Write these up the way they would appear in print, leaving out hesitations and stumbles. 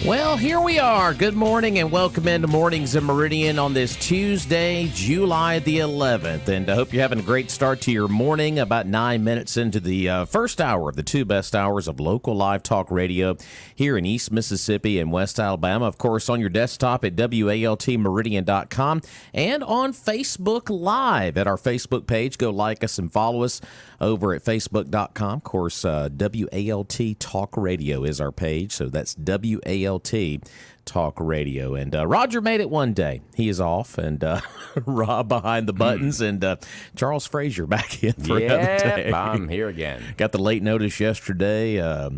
Well, here we are. Good morning and welcome into Mornings in Meridian on this Tuesday, July the 11th. And I hope you're having a great start to your morning. About 9 minutes into the first hour of the two best hours of local live talk radio here in East Mississippi and West Alabama. Of course, on your desktop at WALTmeridian.com and on Facebook Live at our Facebook page. Go like us and follow us over at Facebook.com. Of course, WALT Talk Radio is our page. So that's WALT Talk Radio. And Roger made it one day. He is off. And Rob behind the buttons. And Charles Frazier back in for another day. I'm here again. Got the late notice yesterday.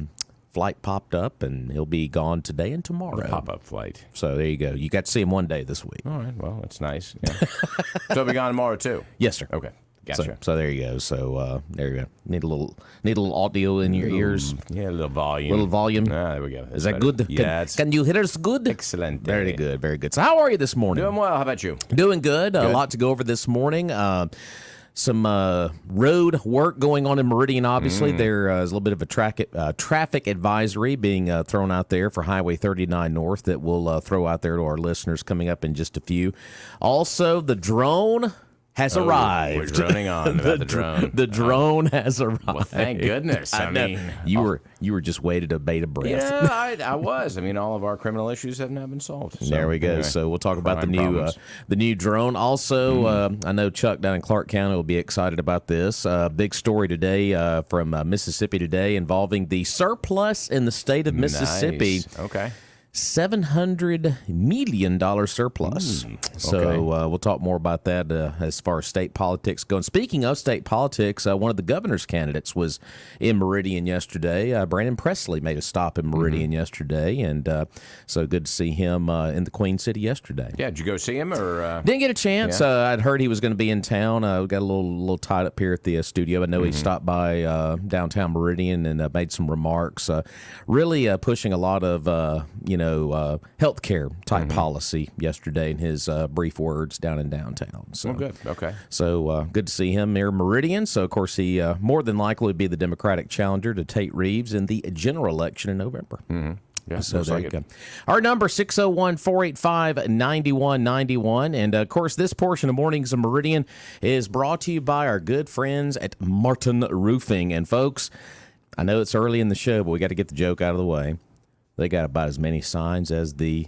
Flight popped up, and he'll be gone today and tomorrow. Pop-up flight. So there you go. You got to see him one day this week. All right. Well, that's nice. Yeah. So he'll be gone tomorrow, too? Yes, sir. Okay. Gotcha. So there you go. So there you go. Need a little audio in your ears. Yeah, a little volume. There we go. Is that good? Yeah. Can you hear us good? Excellent. Very good. Very good. So how are you this morning? Doing well. How about you? Doing good. A lot to go over this morning. Some road work going on in Meridian, obviously. There is a little bit of a traffic advisory being thrown out there for Highway 39 North that we'll throw out there to our listeners coming up in just a few. Also, the drone has arrived. We're droning on about the drone. The drone has arrived. Well, thank goodness. I mean, you were just waiting to bait a breath. Yeah, I was. I mean, all of our criminal issues have now been solved. So, there we go. Anyway, so we'll talk about the new drone. Also, I know Chuck down in Clark County will be excited about this. Big story today from Mississippi Today involving the surplus in the state of Mississippi. Nice. Okay. $700 million surplus. So we'll talk more about that as far as state politics go. And speaking of state politics, one of the governor's candidates was in Meridian yesterday. Brandon Presley made a stop in Meridian yesterday, and so good to see him in the Queen City yesterday. Yeah, did you go see him? Or didn't get a chance. Yeah. I'd heard he was going to be in town. We got a little tied up here at the studio. I know he stopped by downtown Meridian and made some remarks. Really pushing a lot of healthcare type policy yesterday in his brief words down in downtown. So good. Okay. So good to see him near Meridian. So of course he more than likely would be the Democratic challenger to Tate Reeves in the general election in November. Yeah, so there you go. Our number 601-485-9191. And of course, this portion of Mornings of Meridian is brought to you by our good friends at Martin Roofing. And folks, I know it's early in the show, but we got to get the joke out of the way. They got about as many signs as the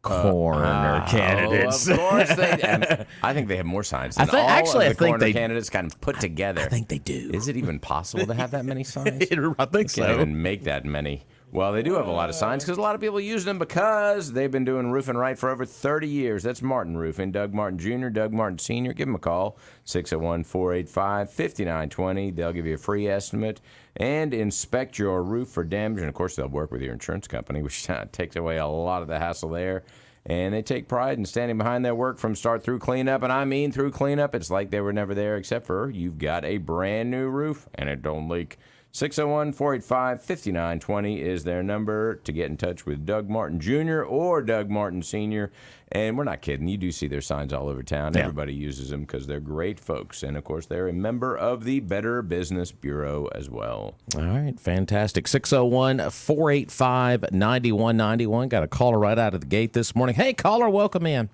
coroner candidates. Of course they do. I think they have more signs than coroner candidates kind of put together. I think they do. Is it even possible to have that many signs? I think so. Can't even make that many. Well, they do have a lot of signs because a lot of people use them because they've been doing roofing right for over 30 years. That's Martin Roofing. Doug Martin Jr., Doug Martin Sr. Give them a call, 601-485-5920. They'll give you a free estimate and inspect your roof for damage. And, of course, they'll work with your insurance company, which takes away a lot of the hassle there. And they take pride in standing behind their work from start through cleanup. And I mean through cleanup. It's like they were never there except for you've got a brand new roof and it don't leak. 601-485-5920 is their number to get in touch with Doug Martin Jr. or Doug Martin Sr. And we're not kidding. You do see their signs all over town. Yeah. Everybody uses them because they're great folks. And, of course, they're a member of the Better Business Bureau as well. All right. Fantastic. 601-485-9191. Got a caller right out of the gate this morning. Hey, caller, welcome in.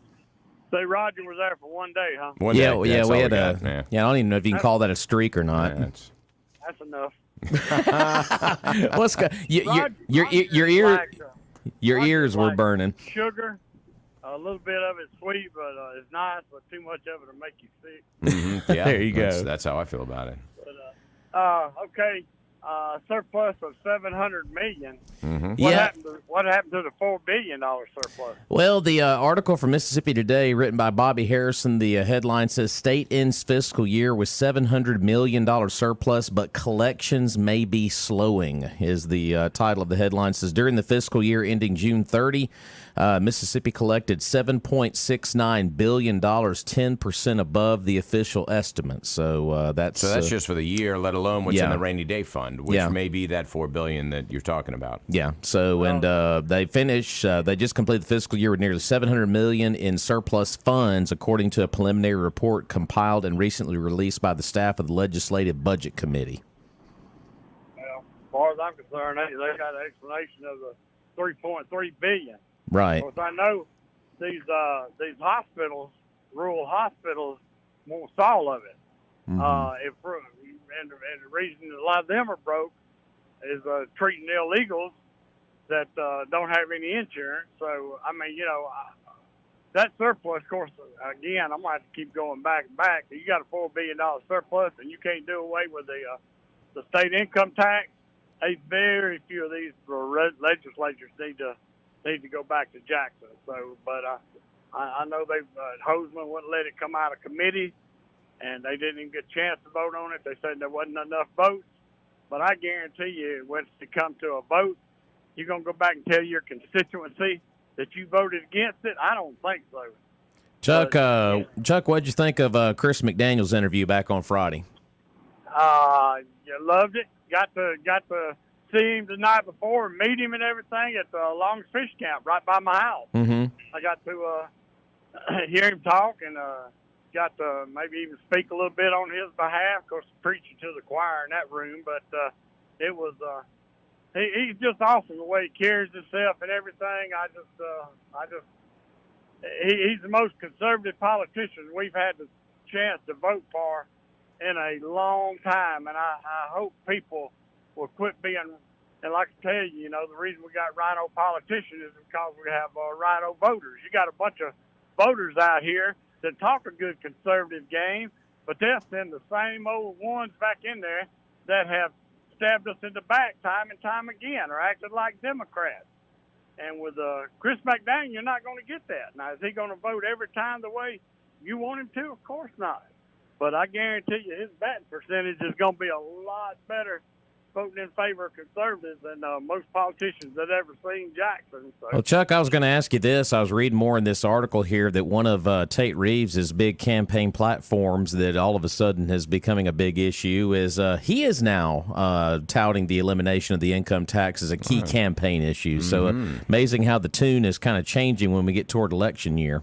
Say Roger was there for one day, huh? We had I don't even know if you can call that a streak or not. Yeah, that's enough. Let's go. Your ears were burning. Sugar, a little bit of it's sweet, but it's nice. But too much of it will make you sick. Yeah, there you go. That's how I feel about it. But, okay, surplus of $700 million. What happened to the $4 billion surplus? Well, the article from Mississippi Today, written by Bobby Harrison, the headline says state ends fiscal year with $700 million surplus, but collections may be slowing. Is the title of the headline. It says during the fiscal year ending June 30. Mississippi collected $7.69 billion, 10% above the official estimate. So that's just for the year, let alone what's in the rainy day fund, which may be that $4 billion that you're talking about. Yeah. So they finished. They just completed the fiscal year with nearly $700 million in surplus funds, according to a preliminary report compiled and recently released by the staff of the Legislative Budget Committee. Well, as far as I'm concerned, they got an explanation of the $3.3 billion. Right. Of course, I know these hospitals, rural hospitals, won't all of it. And the reason a lot of them are broke is treating illegals that don't have any insurance. So, I mean, that surplus, of course, again, I'm going to have to keep going back and back. You got a $4 billion surplus, and you can't do away with the state income tax. Very few of these legislatures need to go back to Jackson. So, but I know Hoseman wouldn't let it come out of committee, and they didn't even get a chance to vote on it. They said there wasn't enough votes. But I guarantee you, when it comes to a vote, you're going to go back and tell your constituency that you voted against it? I don't think so. Chuck, what'd you think of Chris McDaniel's interview back on Friday? You loved it. Got to see him the night before and meet him and everything at the Long Fish Camp right by my house. Mm-hmm. I got to hear him talk and got to maybe even speak a little bit on his behalf. Of course, preaching to the choir in that room, but it was he's just awesome the way he carries himself and everything. He's the most conservative politician we've had the chance to vote for in a long time, and I hope people will quit being. And like I tell you, the reason we got rhino politicians is because we have rhino voters. You got a bunch of voters out here that talk a good conservative game, but they'll send the same old ones back in there that have stabbed us in the back time and time again or acted like Democrats. And with Chris McDaniel, you're not going to get that. Now, is he going to vote every time the way you want him to? Of course not. But I guarantee you his batting percentage is going to be a lot better voting in favor of conservatives than most politicians that ever seen Jackson. So. Well, Chuck, I was going to ask you this. I was reading more in this article here that one of Tate Reeves' big campaign platforms that all of a sudden is becoming a big issue is he is now touting the elimination of the income tax as a key campaign issue. So amazing how the tune is kind of changing when we get toward election year.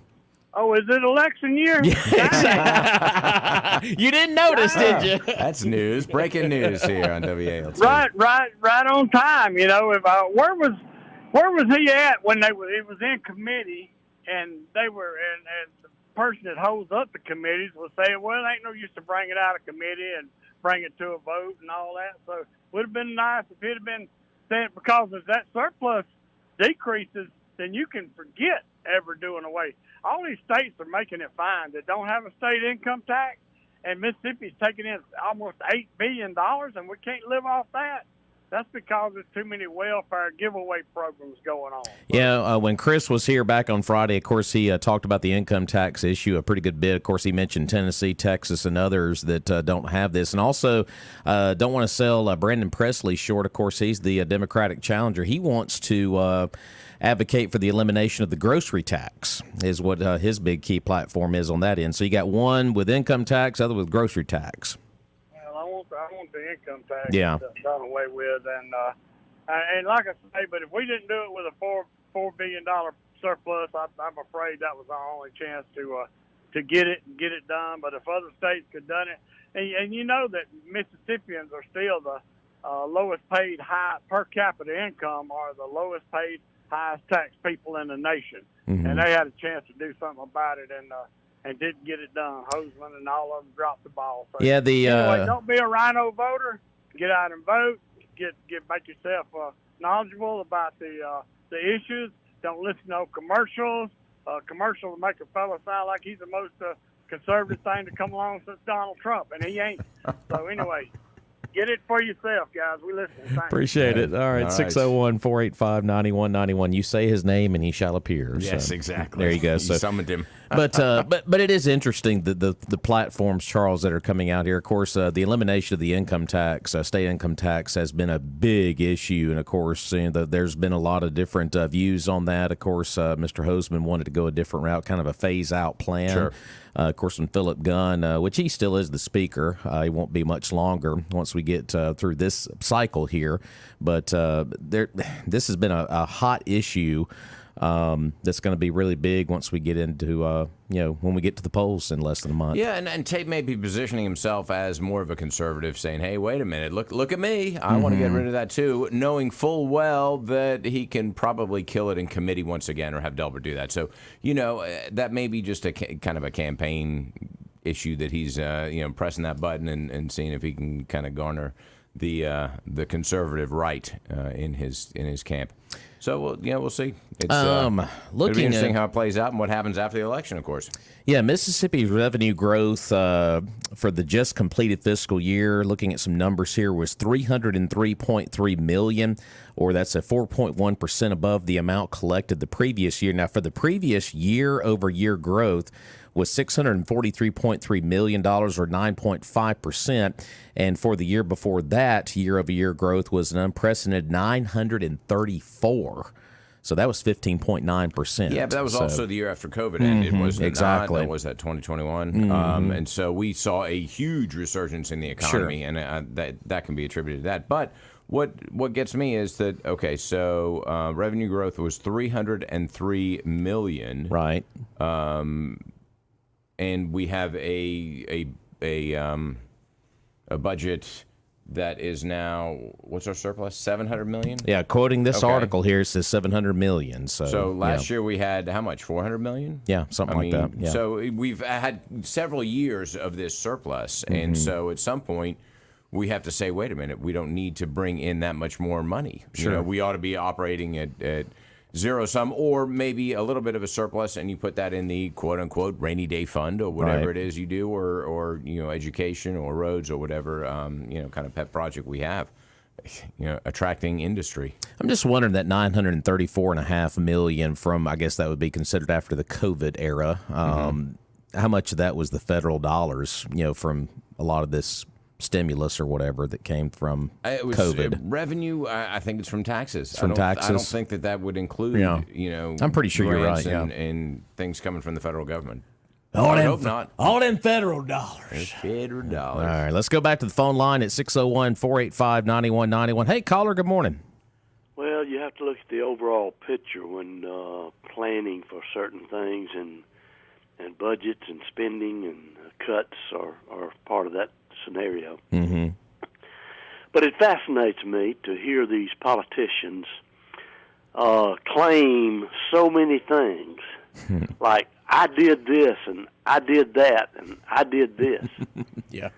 Oh, is it election year? You didn't notice, did you? That's news. Breaking news here on WALT. Right on time. If where was he at when it was in committee, and they were and the person that holds up the committees was saying, well, it ain't no use to bring it out of committee and bring it to a vote and all that. So it would have been nice if it had been said, because if that surplus decreases, then you can forget ever doing away. All these states are making it fine that don't have a state income tax, and Mississippi's taking in almost $8 billion, and we can't live off that. That's because there's too many welfare giveaway programs going on. Yeah, when Chris was here back on Friday, of course, he talked about the income tax issue a pretty good bit. Of course, he mentioned Tennessee, Texas, and others that don't have this. And also don't want to sell Brandon Presley short. Of course, he's the Democratic challenger. He wants to advocate for the elimination of the grocery tax is what his big key platform is on that end. So you got one with income tax, other with grocery tax. I want the income tax done away with, and like I say, but if we didn't do it with a $4 billion surplus, I'm afraid that was our only chance to get it and get it done. But if other states could done it, and you know that Mississippians are still the lowest paid high per capita income, are the lowest paid highest tax people in the nation, and they had a chance to do something about it, and didn't get it done. Hoseman and all of them dropped the ball. So anyway, don't be a rhino voter. Get out and vote. Make yourself knowledgeable about the issues. Don't listen to no commercials. Commercials make a fellow sound like he's the most conservative thing to come along since Donald Trump, and he ain't. So anyway, get it for yourself, guys. We listen. Thanks. Appreciate it. All right, 601-485-9191. You say his name and he shall appear. Yes, so, exactly. There you go. You So summoned him. but it is interesting the platforms, Charles, that are coming out here. Of course, the elimination of the income tax, state income tax, has been a big issue, and of course, there's been a lot of different views on that. Of course, Mr. Hoseman wanted to go a different route, kind of a phase-out plan. Sure. Of course, when Philip Gunn, which he still is the speaker, he won't be much longer once we get through this cycle here. But this has been a hot issue that's going to be really big once we get into, when we get to the polls in less than a month. Yeah, and Tate may be positioning himself as more of a conservative, saying, hey, wait a minute, look at me. I want to get rid of that too, knowing full well that he can probably kill it in committee once again or have Delbert do that. So, that may be just a kind of a campaign issue that he's, pressing that button and seeing if he can kind of garner the conservative right in his camp. So we'll see. It's it'll be interesting how it plays out and what happens after the election, of course. Yeah, Mississippi's revenue growth for the just completed fiscal year, looking at some numbers here, was $303.3 million, or that's a 4.1% above the amount collected the previous year. Now, for the previous year-over-year growth was $643.3 million, or 9.5%. And for the year before that, year-over-year growth was an unprecedented 934. So that was 15.9%. Yeah, but that was also the year after COVID ended, wasn't it? Exactly. That was that 2021. And so we saw a huge resurgence in the economy, and that can be attributed to that. But what gets me is that, okay, so revenue growth was $303 million. Right. And we have a budget that is now, what's our surplus? $700 million? Yeah, quoting this article here, it says $700 million. So last year we had how much? $400 million? Yeah, something like that. Yeah. So we've had several years of this surplus, and so at some point we have to say, wait a minute, we don't need to bring in that much more money. Sure. We ought to be operating at zero sum, or maybe a little bit of a surplus, and you put that in the quote unquote rainy day fund or whatever it is you do, or education or roads or whatever kind of pet project we have, attracting industry. I'm just wondering that $934.5 million from, I guess that would be considered after the COVID era. How much of that was the federal dollars, from a lot of this stimulus or whatever that came from COVID? Revenue, I think it's from taxes. Taxes? I don't think that would include, I'm pretty sure you're right. And things coming from the federal government. I hope not. All them federal dollars. Federal dollars. All right, let's go back to the phone line at 601-485-9191. Hey, caller, good morning. Well, you have to look at the overall picture when planning for certain things, and budgets and spending and cuts are part of that scenario. But it fascinates me to hear these politicians claim so many things, like I did this and I did that and I did this. Yeah.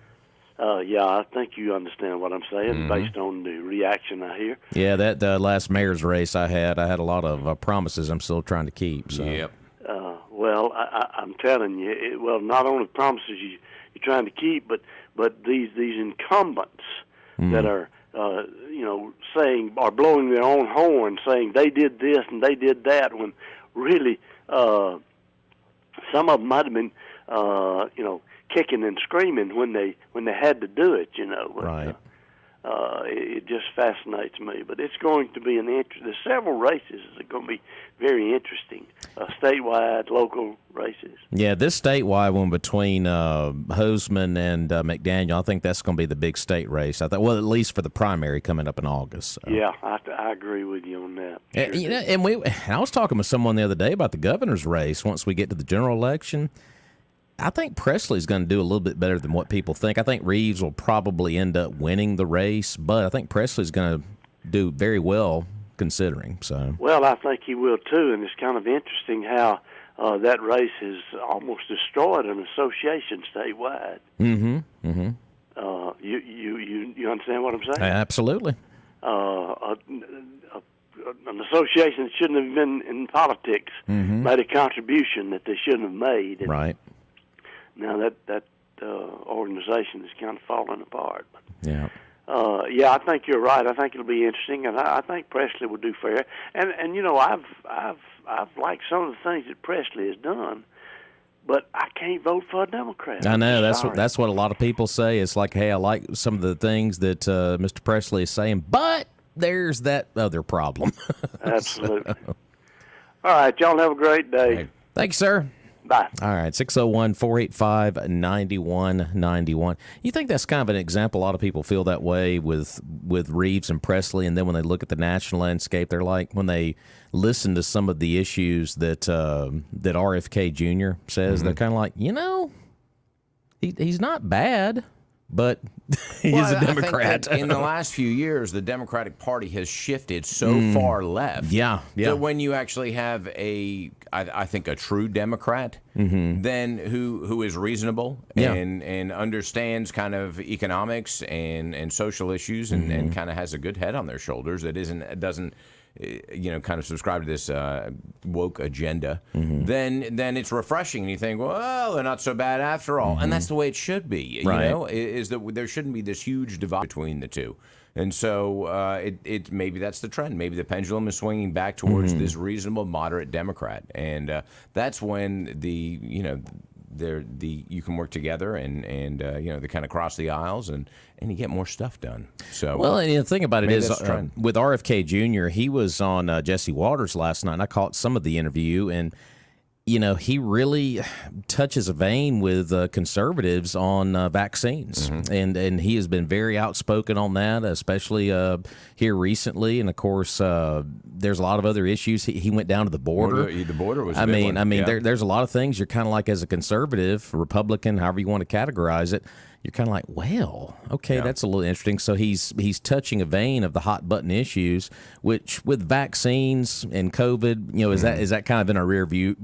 I think you understand what I'm saying based on the reaction I hear. Yeah, that last mayor's race I had a lot of promises I'm still trying to keep. So. Yep. Well, I'm telling you, not only promises you're trying to keep, but these incumbents that are saying, are blowing their own horn, saying they did this and they did that, when really some of them might have been kicking and screaming when they had to do it. But, right. It just fascinates me. But it's going to be there's several races that are going to be very interesting, statewide, local races. Yeah, this statewide one between Hoseman and McDaniel, I think that's going to be the big state race. I thought, well, at least for the primary coming up in August. So. Yeah, I agree with you on that. Sure. And I was talking with someone the other day about the governor's race. Once we get to the general election, I think Presley's going to do a little bit better than what people think. I think Reeves will probably end up winning the race, but I think Presley's going to do very well considering. So. Well, I think he will too, and it's kind of interesting how that race has almost destroyed an association statewide. You understand what I'm saying? Absolutely. An association that shouldn't have been in politics made a contribution that they shouldn't have made. And right. Now that organization is kind of falling apart. Yeah. I think you're right. I think it'll be interesting, and I think Presley will do fair. And I've liked some of the things that Presley has done, but I can't vote for a Democrat. I know that's what a lot of people say. It's like, hey, I like some of the things that Mr. Presley is saying, but there's that other problem. Absolutely. All right, y'all have a great day. Thank you, sir. Bye. All right, 601-485-9191. You think that's kind of an example? A lot of people feel that way with Reeves and Presley, and then when they look at the national landscape, they're like, when they listen to some of the issues that that RFK Jr. says, they're kind of like, he's not bad, but he's a Democrat. I think that in the last few years, the Democratic Party has shifted so far left. Yeah. That when you actually have I think a true Democrat, then who is reasonable and understands kind of economics and social issues and kind of has a good head on their shoulders that doesn't kind of subscribe to this woke agenda, then it's refreshing, and you think, well, they're not so bad after all, and that's the way it should be. Right. Is that there shouldn't be this huge divide between the two, and so it maybe that's the trend. Maybe the pendulum is swinging back towards this reasonable, moderate Democrat, and that's when you can work together and they kind of cross the aisles and you get more stuff done. So well, and the thing about it is with RFK Jr., he was on Jesse Waters last night, and I caught some of the interview, and he really touches a vein with conservatives on vaccines, and he has been very outspoken on that, especially here recently. And of course, there's a lot of other issues. He went down to the border. The border was. There's a lot of things you're kind of like, as a conservative, Republican, however you want to categorize it, you're kind of like, well, okay, that's a little interesting. So he's touching a vein of the hot button issues, which with vaccines and COVID, is that kind of in our rear view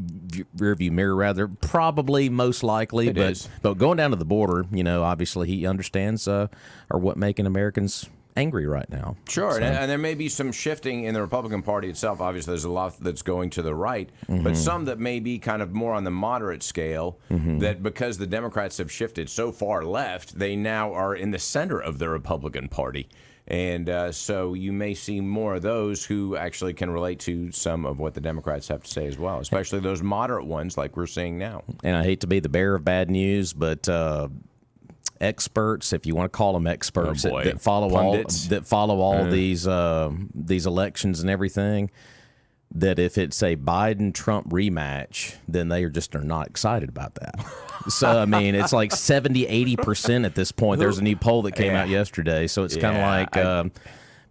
mirror rather? Probably, most likely, but going down to the border, obviously he understands are what making Americans angry right now. Sure, so. And there may be some shifting in the Republican Party itself. Obviously, there's a lot that's going to the right, but some that may be kind of more on the moderate scale, that because the Democrats have shifted so far left, they now are in the center of the Republican Party. And so you may see more of those who actually can relate to some of what the Democrats have to say as well, especially those moderate ones like we're seeing now. And I hate to be the bearer of bad news, but experts, if you want to call them experts, that follow all these elections and everything, that if it's a Biden-Trump rematch, then they are not excited about that. So, it's like 70-80% at this point. There's a new poll that came out yesterday, so it's kind of like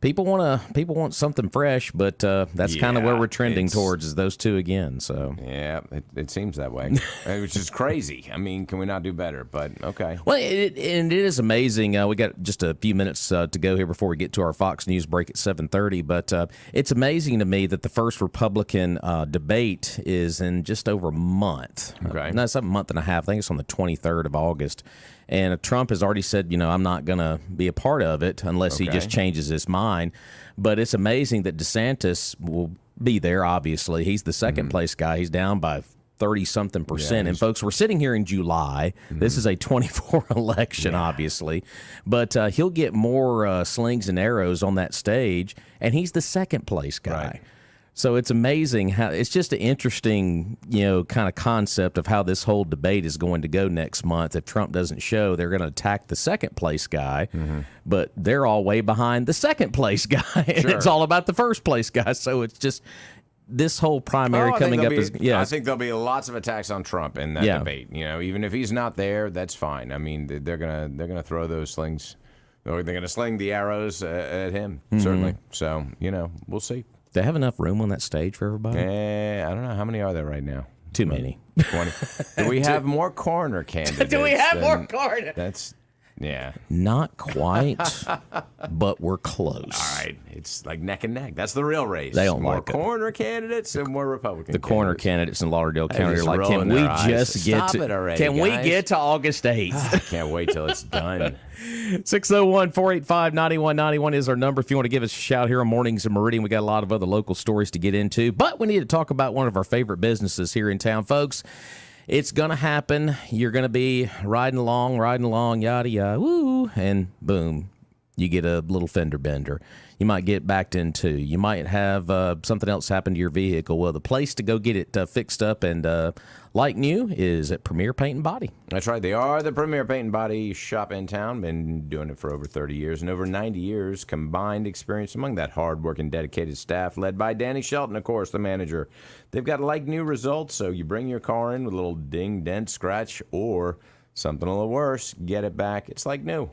people want something fresh, but that's kind of where we're trending towards, is those two again. So it seems that way, which is crazy. Can we not do better? But okay. Well, it is amazing. We got just a few minutes to go here before we get to our Fox News break at 7:30. But it's amazing to me that the first Republican debate is in just over a month. Okay, no, it's a month and a half. I think it's on the 23rd of August. And Trump has already said, I'm not going to be a part of it unless he just changes his mind. But it's amazing that DeSantis will be there, obviously. He's the second place guy. He's down by 30-something%. Yeah, and, folks, we're sitting here in July. This is a 24 election, obviously. But he'll get more slings and arrows on that stage, and he's the second place guy. Right. So it's amazing how it's just an interesting, kind of concept of how this whole debate is going to go next month. If Trump doesn't show, they're going to attack the second place guy, but they're all way behind the second place guy. And it's all about the first place guy. So it's just this whole primary coming up I think there'll be lots of attacks on Trump in that debate. Even if he's not there, that's fine. They're gonna throw those slings, or they're gonna sling the arrows at him, certainly. So we'll see. Do they have enough room on that stage for everybody? I don't know. How many are there right now? Too many. 20. Do we have more coroner candidates? Do we have more coroner? Not quite, but we're close. All right. It's like neck and neck. That's the real race. They don't more like coroner candidates and more Republican The coroner candidates in Lauderdale County are like, can we just get to August 8th? I can't wait till it's done. 601-485-9191 is our number if you want to give us a shout here on Mornings in Meridian. We got a lot of other local stories to get into, but we need to talk about one of our favorite businesses here in town, folks. It's going to happen. You're going to be riding along, yada, yada, woo, and boom. You get a little fender bender. You might get backed into. You might have something else happen to your vehicle. Well, the place to go get it fixed up and like new is at Premier Paint and Body. That's right. They are the premier paint and body shop in town. Been doing it for over 30 years and over 90 years combined experience among that hard-working, dedicated staff led by Danny Shelton, of course, the manager. They've got like-new results, so you bring your car in with a little ding, dent, scratch, or something a little worse, get it back. It's like new.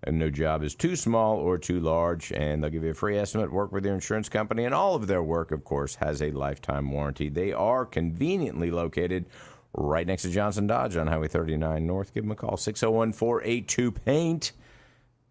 And no job is too small or too large, and they'll give you a free estimate, work with your insurance company, and all of their work, of course, has a lifetime warranty. They are conveniently located right next to Johnson Dodge on Highway 39 North. Give them a call, 601-482-PAINT.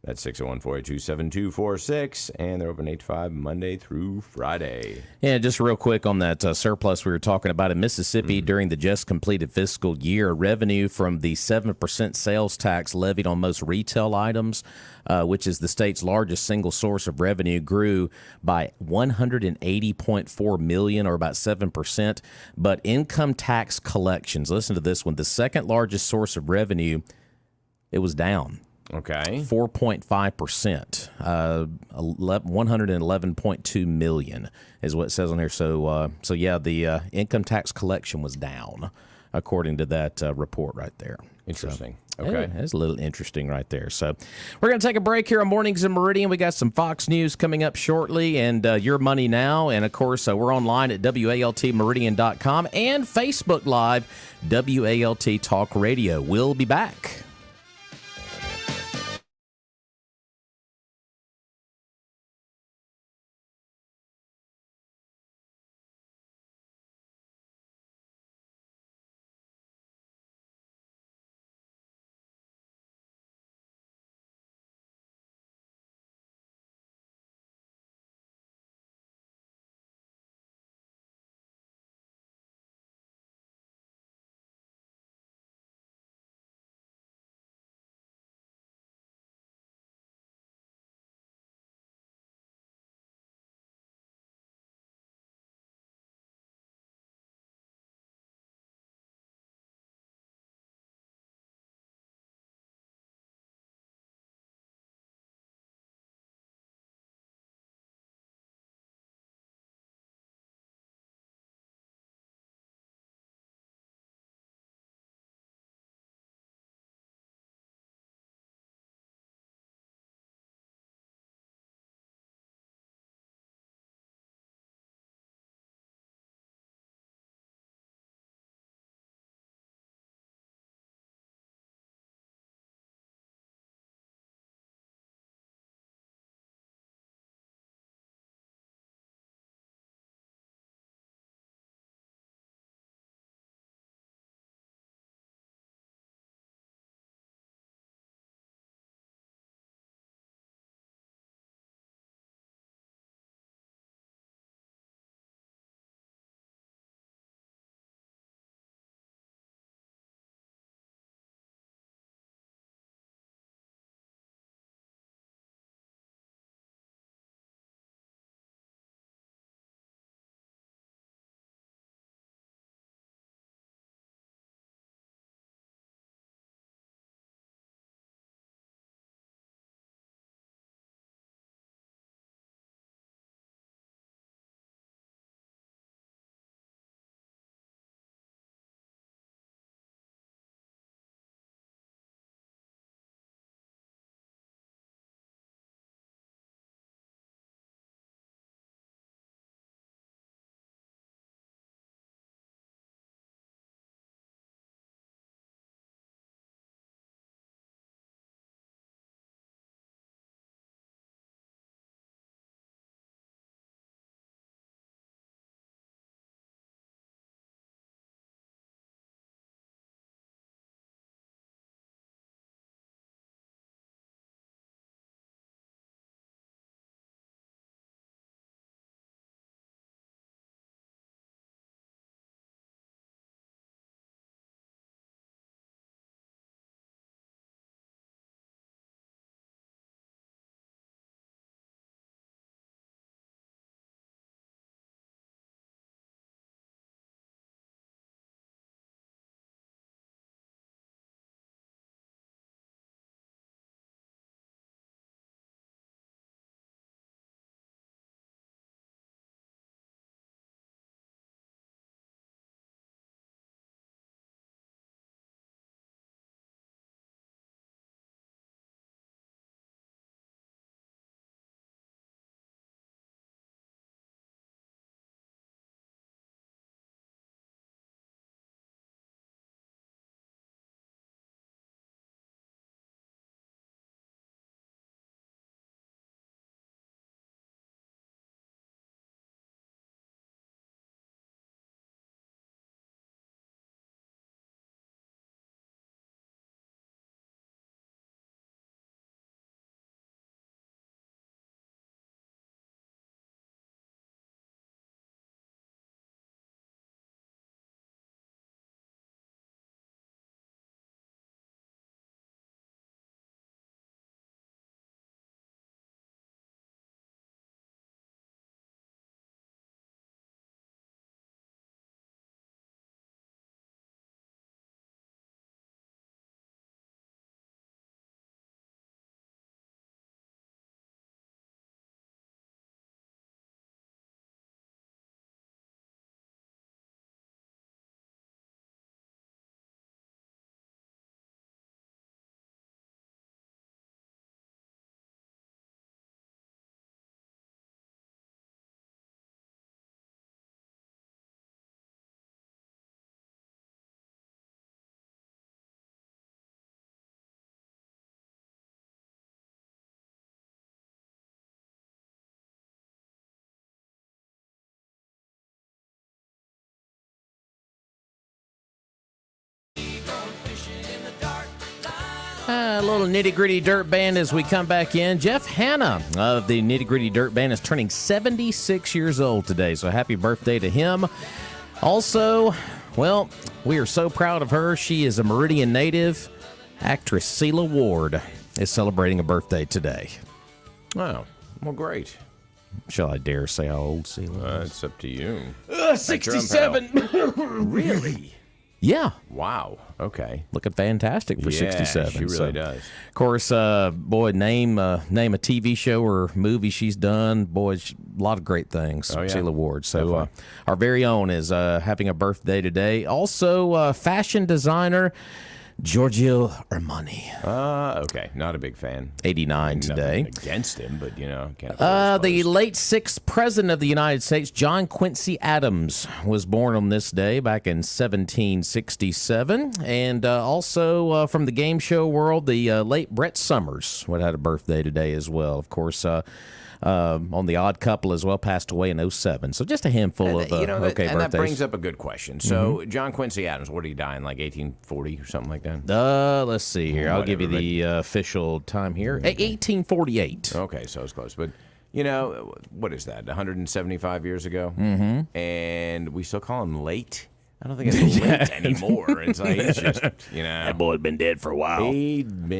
That's 601-482-7246, and they're open 8 to 5 Monday through Friday. Yeah, just real quick on that surplus we were talking about in Mississippi during the just completed fiscal year. Revenue from the 7% sales tax levied on most retail items, which is the state's largest single source of revenue, grew by $180.4 million, or about 7%. But income tax collections, listen to this one, the second largest source of revenue, it was down. Okay. 4.5%, 111.2 million is what it says on here. So yeah, the income tax collection was down, according to that report right there. Interesting. So, okay. yeah, that's a little interesting right there. So we're going to take a break here on Mornings in Meridian. We got some Fox News coming up shortly, and Your Money Now. And, of course, we're online at WALTmeridian.com and Facebook Live, WALT Talk Radio. We'll be back. A little nitty-gritty dirt band as we come back in. Jeff Hanna of the nitty-gritty dirt band is turning 76 years old today, so happy birthday to him. Also, well, we are so proud of her. She is a Meridian native. Actress Celia Ward is celebrating a birthday today. Oh, well, great. Shall I dare say how old Celia is? It's up to you. 67. Really? Yeah. Wow. Okay. Looking fantastic for 67. She really does. Of course, boy, name a TV show or movie she's done. Boy, a lot of great things. Oh, yeah. Celia Ward. So our very own is having a birthday today. Also, fashion designer Giorgio Armani. Okay. Not a big fan. 89 today. Nothing against him, but, can't The late sixth president of the United States, John Quincy Adams, was born on this day back in 1767. And also from the game show world, the late Brett Summers would have had a birthday today as well. Of course, on The Odd Couple as well, passed away in 07. So just a handful of birthdays. That brings up a good question. So John Quincy Adams, what did he die in, like 1840 or something like that? Let's see here. I'll give you the official time here. 1848. Okay, so it's close. But, what is that, 175 years ago? Mm-hmm. And we still call him late? I don't think it's late anymore. It's like, it's just, That boy had been dead for a while. He'd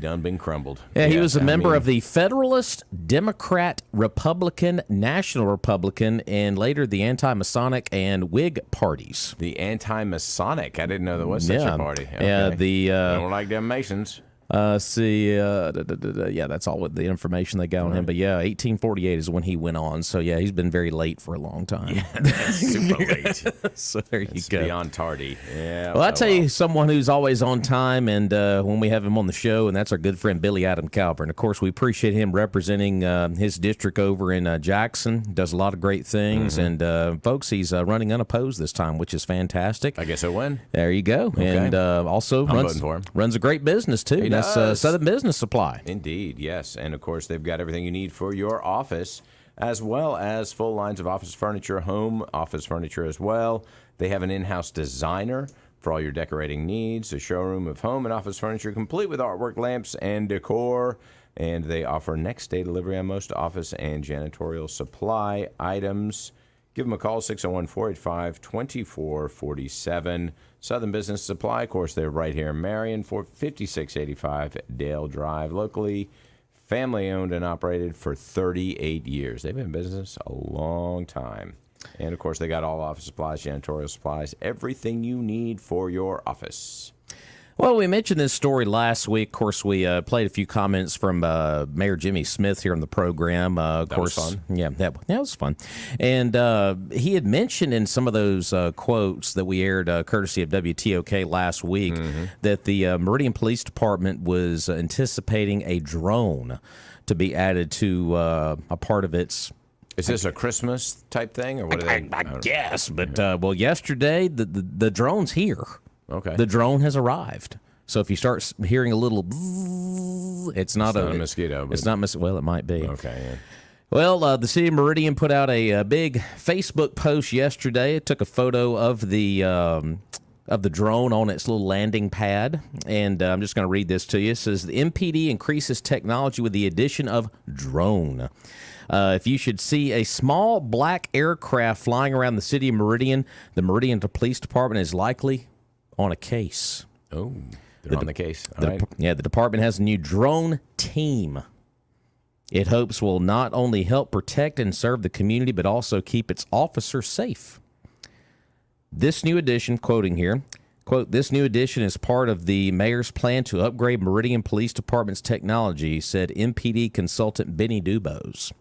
done been crumbled. Yeah, he was a member of the Federalist, Democrat, Republican, National Republican, and later the anti-Masonic and Whig parties. The anti-Masonic? I didn't know there was such a party. Okay. Yeah, I don't like them Masons. Yeah, that's all with the information they got on him. But yeah, 1848 is when he went on. So yeah, he's been very late for a long time. Yeah, that's super late. So there you go. Beyond tardy. Yeah. Well, I tell you, someone who's always on time, and when we have him on the show, and that's our good friend Billy Adam Calvert. Of course, we appreciate him representing his district over in Jackson. Does a lot of great things, and folks, he's running unopposed this time, which is fantastic. I guess he'll win. There you go. Okay. And also runs a great business too. That's Southern Business Supply. Indeed, yes. And, of course, they've got everything you need for your office, as well as full lines of office furniture, home office furniture as well. They have an in-house designer for all your decorating needs, a showroom of home and office furniture complete with artwork, lamps, and decor. And they offer next-day delivery on most office and janitorial supply items. Give them a call, 601-485-2447. Southern Business Supply, of course, they're right here in Marion, 5685 Dale Drive. Locally, family-owned and operated for 38 years. They've been in business a long time. And, of course, they got all office supplies, janitorial supplies, everything you need for your office. Well, we mentioned this story last week. Of course, we played a few comments from Mayor Jimmy Smith here on the program. That was fun. Yeah, that was fun. And he had mentioned in some of those quotes that we aired courtesy of WTOK last week that the Meridian Police Department was anticipating a drone to be added to a part of its... Is this a Christmas type thing, or what are they? I guess, but well, yesterday the drone's here. Okay. The drone has arrived. So if you start hearing a little bzzz, it's not a mosquito. It's not well, it might be. Okay. Yeah. Well, the city of Meridian put out a big Facebook post yesterday. It took a photo of the drone on its little landing pad, and I'm just going to read this to you. It says the MPD increases technology with the addition of drone. If you should see a small black aircraft flying around the city of Meridian, the Meridian Police Department is likely on a case. Oh, they're on the case. All right. Yeah, the department has a new drone team. It hopes will not only help protect and serve the community, but also keep its officers safe. This new addition, quoting here, quote, this new addition is part of the mayor's plan to upgrade Meridian Police Department's technology, said MPD consultant Benny Dubose.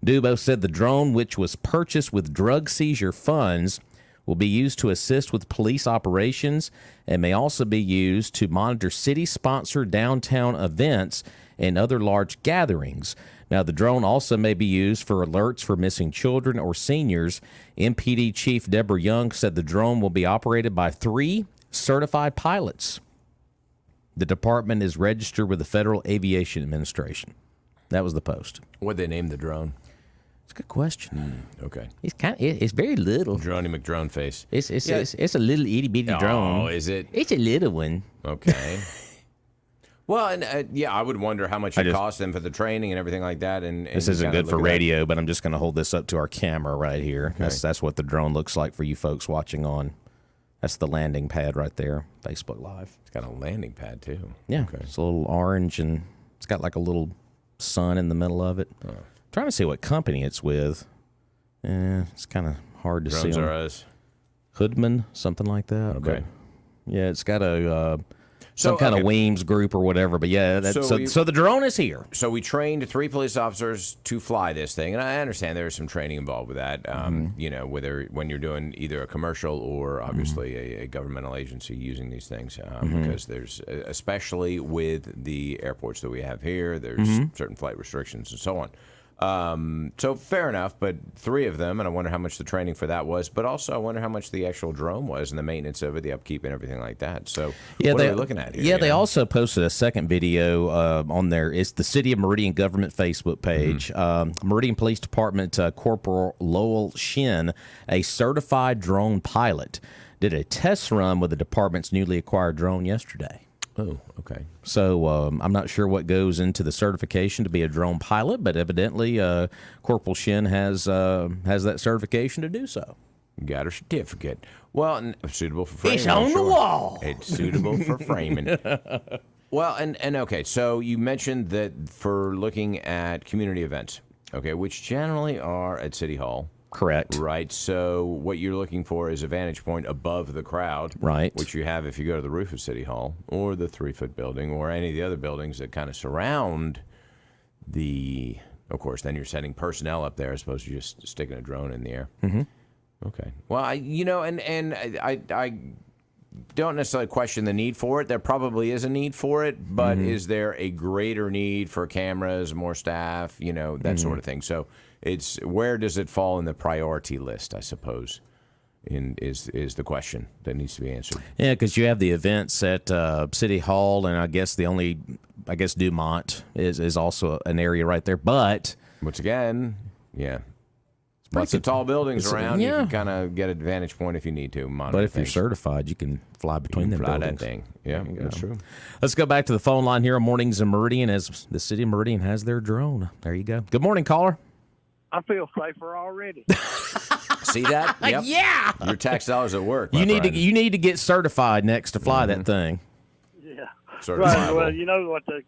Dubose said the drone, which was purchased with drug seizure funds, will be used to assist with police operations and may also be used to monitor city-sponsored downtown events and other large gatherings. Now, the drone also may be used for alerts for missing children or seniors. MPD Chief Deborah Young said the drone will be operated by 3 certified pilots. The department is registered with the Federal Aviation Administration. That was the post. What'd they name the drone? It's a good question. Okay. It's very little. Droney McDrone face. It's a little itty bitty drone. Oh, is it? It's a little one. Okay. Well, and yeah, I would wonder how much it costs them for the training and everything like that. And this isn't good for radio, but I'm just going to hold this up to our camera right here. Okay. That's what the drone looks like for you folks watching on. That's the landing pad right there, Facebook Live. It's got a landing pad too. Yeah, it's a little orange, and it's got like a little sun in the middle of it. I'm trying to see what company it's with. It's kind of hard to see. Drones are us. Hoodman, something like that. Okay. But, yeah, it's got a some kind of Weems group or whatever. But yeah, so the drone is here. So we trained 3 police officers to fly this thing, and I understand there's some training involved with that. You know, when you're doing either a commercial or obviously a governmental agency using these things, because there's, especially with the airports that we have here, there's certain flight restrictions and so on. So fair enough, but 3 of them, and I wonder how much the training for that was, but also I wonder how much the actual drone was and the maintenance of it, the upkeep and everything like that. So what are we looking at here? Yeah, they also posted a second video on there. It's the City of Meridian government Facebook page. Meridian Police Department Corporal Lowell Shin, a certified drone pilot, did a test run with the department's newly acquired drone yesterday. Oh, okay. So I'm not sure what goes into the certification to be a drone pilot, but evidently Corporal Shin has that certification to do so. Got her certificate. Well, suitable for framing. It's on the wall. It's suitable for framing. Well, and okay, so you mentioned that for looking at community events, okay, which generally are at City Hall. Correct. Right. So what you're looking for is a vantage point above the crowd. Right. Which you have if you go to the roof of City Hall or the 3-foot building or any of the other buildings that kind of surround the. Of course, then you're sending personnel up there as opposed to just sticking a drone in the air. Okay. Well, I don't necessarily question the need for it. There probably is a need for it, but is there a greater need for cameras, more staff, that sort of thing? So it's where does it fall in the priority list, I suppose, is the question that needs to be answered. Yeah, because you have the events at City Hall, and I guess Dumont is also an area right there. But once again, lots of tall buildings around. You can kind of get a vantage point if you need to. But if you're certified, you can fly between them buildings. That thing. Yeah, that's true. Let's go back to the phone line here on Mornings in Meridian as the City of Meridian has their drone. There you go. Good morning, caller. I feel safer already. See that? Yep. Yeah. Your tax dollars at work. You need to get certified next to fly that thing. Yeah. Certifiable. Right. Well, you know what the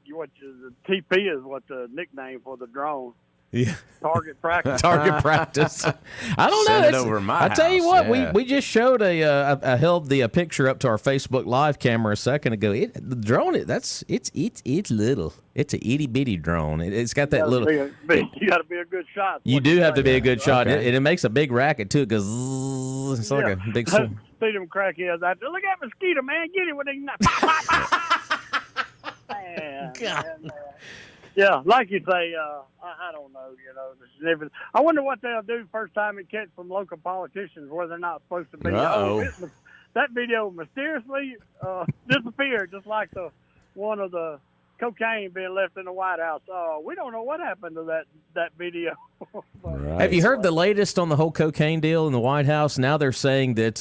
TP is, what the nickname for the drone. Yeah. Target practice. Target practice. I don't know. Send it over my I tell you house. what, we just showed I held the picture up to our Facebook Live camera a second ago. The drone, it's little. It's a itty bitty drone. It's got that little. You got to be a good shot. You do have to be a good shot, Okay. and it makes a big racket too. It goes. Zzz, it's like a big. See them crackheads out there. Look at mosquito, man. Get him with these nuts. Man. Yeah, like you say, I don't know, this is everything. I wonder what they'll do first time it catch from local politicians where they're not supposed to be. That video mysteriously disappeared, just like one of the cocaine being left in the White House. We don't know what happened to that video. Right. Have you heard the latest on the whole cocaine deal in the White House? Now they're saying that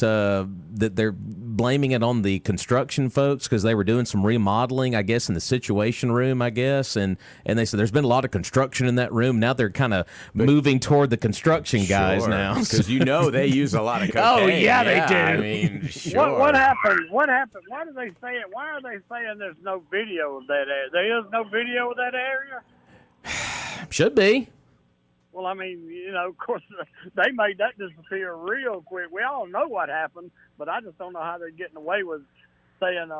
they're blaming it on the construction folks because they were doing some remodeling, I guess, in the Situation Room, I guess, and they said there's been a lot of construction in that room. Now they're kind of moving toward the construction guys now because they use a lot of cocaine. Oh yeah, they do. I mean, sure. What happened? Why do they say it? Why are they saying there's no video of that area? There is no video of that area. Should be. Well, I mean, of course, they made that disappear real quick. We all know what happened, but I just don't know how they're getting away with saying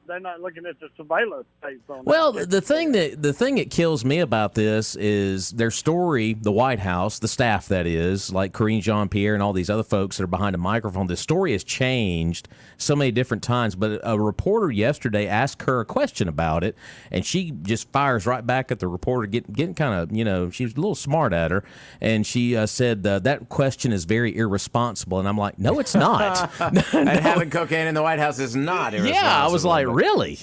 they're not looking at the surveillance tapes on. Well, the thing that kills me about this is their story, the White House, the staff that is, like Karine Jean-Pierre and all these other folks that are behind a microphone. The story has changed so many different times, but a reporter yesterday asked her a question about it, and she just fires right back at the reporter, getting kind of, she's a little smart at her, and she said, that question is very irresponsible, and I'm like, no, it's not. And having cocaine in the White House is not irresponsible. Yeah, I was like, really?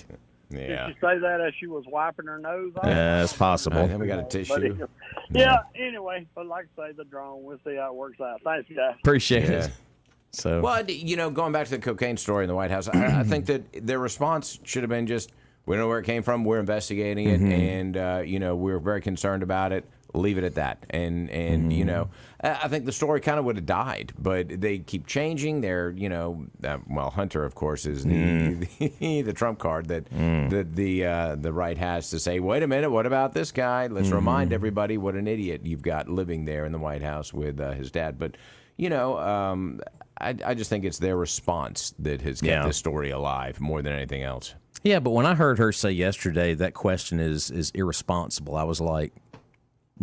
Yeah. Did she say that as she was wiping her nose off? Yeah, it's possible. Then we got a tissue. Anyway, but like I say, the drone, we'll see how it works out. Thanks, guys. Appreciate it. So, well, going back to the cocaine story in the White House, I think that their response should have been just, We don't know where it came from. We're investigating it, and you know, we're very concerned about it. Leave it at that. And you know, I think the story kind of would have died, but they keep changing. They're, you know, well, Hunter, of course, is the trump card that the right has to say, wait a minute, what about this guy? Let's remind everybody what an idiot you've got living there in the White House with his dad. But, you know, I just think it's their response that has kept this story alive more than anything else. Yeah, but when I heard her say yesterday that question is irresponsible, I was like,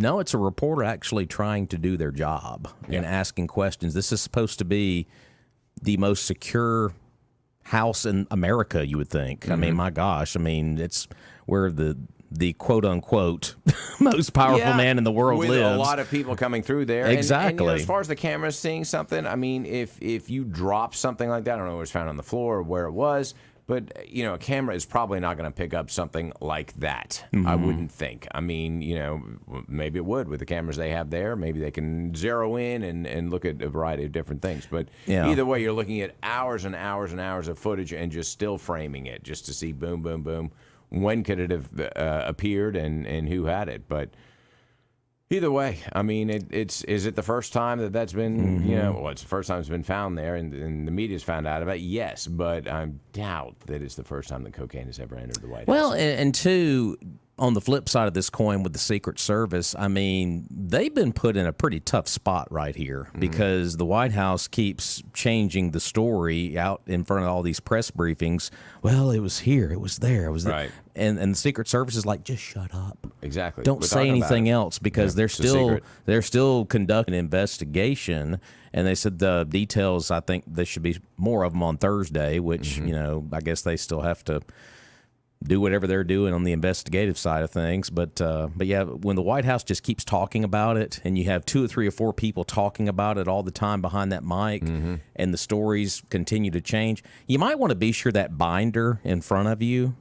no, it's a reporter actually trying to do their job and asking questions. This is supposed to be the most secure house in America, you would think. I mean, my gosh. I mean, it's where the quote-unquote most powerful man in the world with lives. A lot of people coming through there. Exactly. And, you know, as far as the cameras seeing something, I mean, if you drop something like that, I don't know where it was found on the floor or where it was, but, you know, a camera is probably not going to pick up something like that, I wouldn't think. I mean, you know, maybe it would with the cameras they have there. Maybe they can zero in and look at a variety of different things. But either way, you're looking at hours and hours and hours of footage and just still framing it just to see boom, boom, boom. When could it have appeared and who had it? But either way, I mean, is it the first time that's been, you know, well, it's the first time it's been found there and the media's found out about it? Yes, but I doubt that it's the first time that cocaine has ever entered the White House. Well, and two, on the flip side of this coin with the Secret Service, I mean, they've been put in a pretty tough spot right here because the White House keeps changing the story out in front of all these press briefings. Well, it was here, it was there, it was there. Right. And the Secret Service is like, just shut up. Exactly. Don't say anything else because they're still conducting an investigation. And they said the details, I think there should be more of them on Thursday, which, you know, I guess they still have to do whatever they're doing on the investigative side of things. But yeah, when the White House just keeps talking about it and you have 2 or 3 or 4 people talking about it all the time behind that mic and the stories continue to change, you might want to be sure that binder in front of you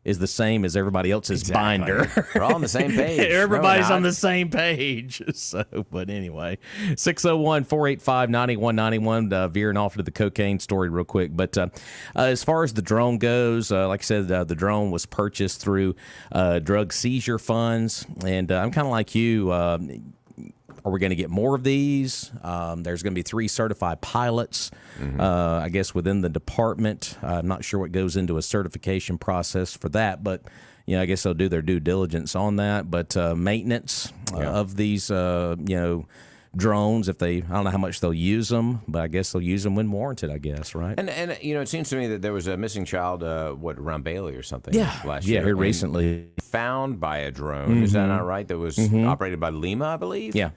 is the same as everybody else's binder. We're all on the same page. Everybody's on the same page. So, but anyway, 601-485-9191, veering off to the cocaine story real quick. But as far as the drone goes, like I said, the drone was purchased through drug seizure funds. And I'm kind of like you. Are we going to get more of these? There's going to be 3 certified pilots, I guess, within the department. I'm not sure what goes into a certification process for that, but you know, I guess they'll do their due diligence on that. But maintenance of these, you know, drones, if they, I don't know how much they'll use them, but I guess they'll use them when warranted, I guess, right? And you know, it seems to me that there was a missing child, around Bailey or something last year? year. Yeah, here recently. Found by a drone, is that not right? That was operated by Lima, I believe? Yeah.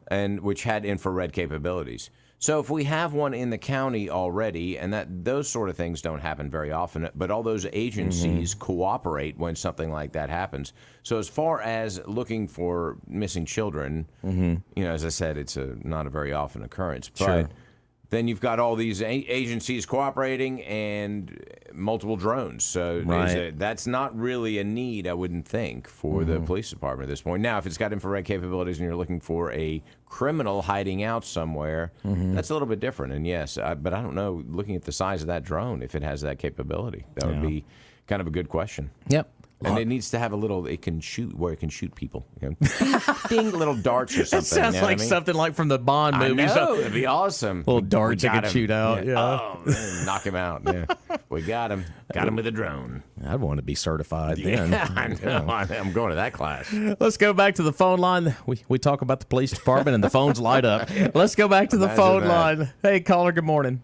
And which had infrared capabilities. So if we have one in the county already, and that those sort of things don't happen very often, but all those agencies cooperate when something like that happens. So as far as looking for missing children, you know, as I said, it's not a very often occurrence. But then you've got all these agencies cooperating and multiple drones. So that's not really a need, I wouldn't think, for the police department at this point. Now, if it's got infrared capabilities and you're looking for a criminal hiding out somewhere, that's a little bit different. And yes, but I don't know, looking at the size of that drone, if it has that capability, that would be kind of a good question. Yep. And it needs to have a little, it can shoot, where it can shoot people. You know? Ding, little darts or something. That sounds like something like from the Bond movies. I know, it'd be awesome. Little darts you can shoot out. Yeah. Oh, man, knock him out. Yeah. We got him. Got him with a drone. I'd want to be certified then. I know. I'm going to that class. Let's go back to the phone line. We talk about the police department and the phones light up. Let's go back to the phone line. Hey, caller, good morning.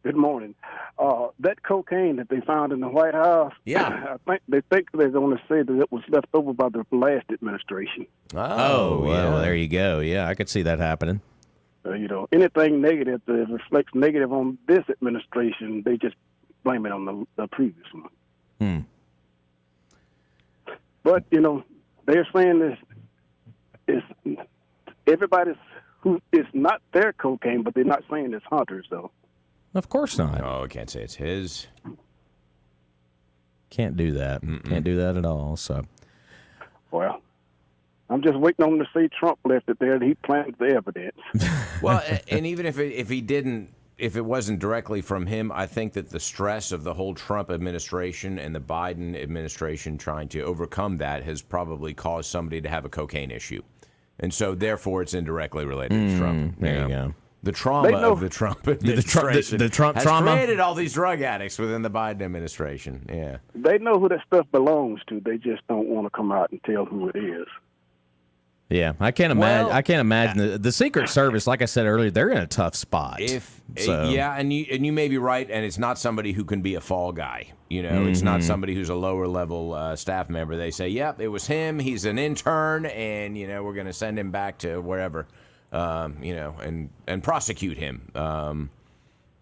Good morning. That cocaine that they found in the White House, I think they're going to say that it was left over by the last administration. Well, there you go. Yeah, I could see that happening. You know, anything negative that reflects negative on this administration, they just blame it on the previous one. But, you know, they're saying this is everybody's who is not their cocaine, but they're not saying it's Hunter's, though. Of course not. No, I can't say it's his. Can't do that. Can't do that at all. So, well, I'm just waiting on to see Trump left it there. He planted the evidence. Well, and even if he didn't if it wasn't directly from him, I think that the stress of the whole Trump administration and the Biden administration trying to overcome that has probably caused somebody to have a cocaine issue. And so, therefore, it's indirectly related to Trump. There you go. The trauma of the Trump administration the Trump has trauma created all these drug addicts within the Biden administration. Yeah. They know who that stuff belongs to. They just don't want to come out and tell who it is. Yeah, I can't imagine. I can't imagine the Secret Service. Like I said earlier, they're in a tough spot. And you may be right, and it's not somebody who can be a fall guy. It's not somebody who's a lower level staff member. They say, "Yep, it was him. He's an intern, and we're going to send him back to wherever, and prosecute him."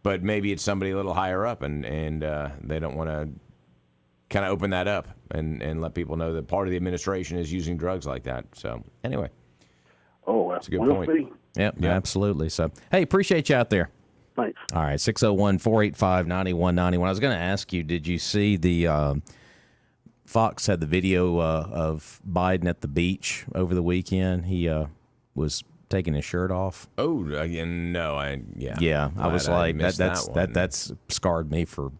But maybe it's somebody a little higher up, and they don't want to kind of open that up and let people know that part of the administration is using drugs like that. So anyway, that's a good point. See. Yep, absolutely. So hey, appreciate you out there. Thanks. All right, 601-485-9191. I was going to ask you, did you see the Fox had the video of Biden at the beach over the weekend? He was taking his shirt off. Oh, no, Yeah, I was like, that's scarred me forever.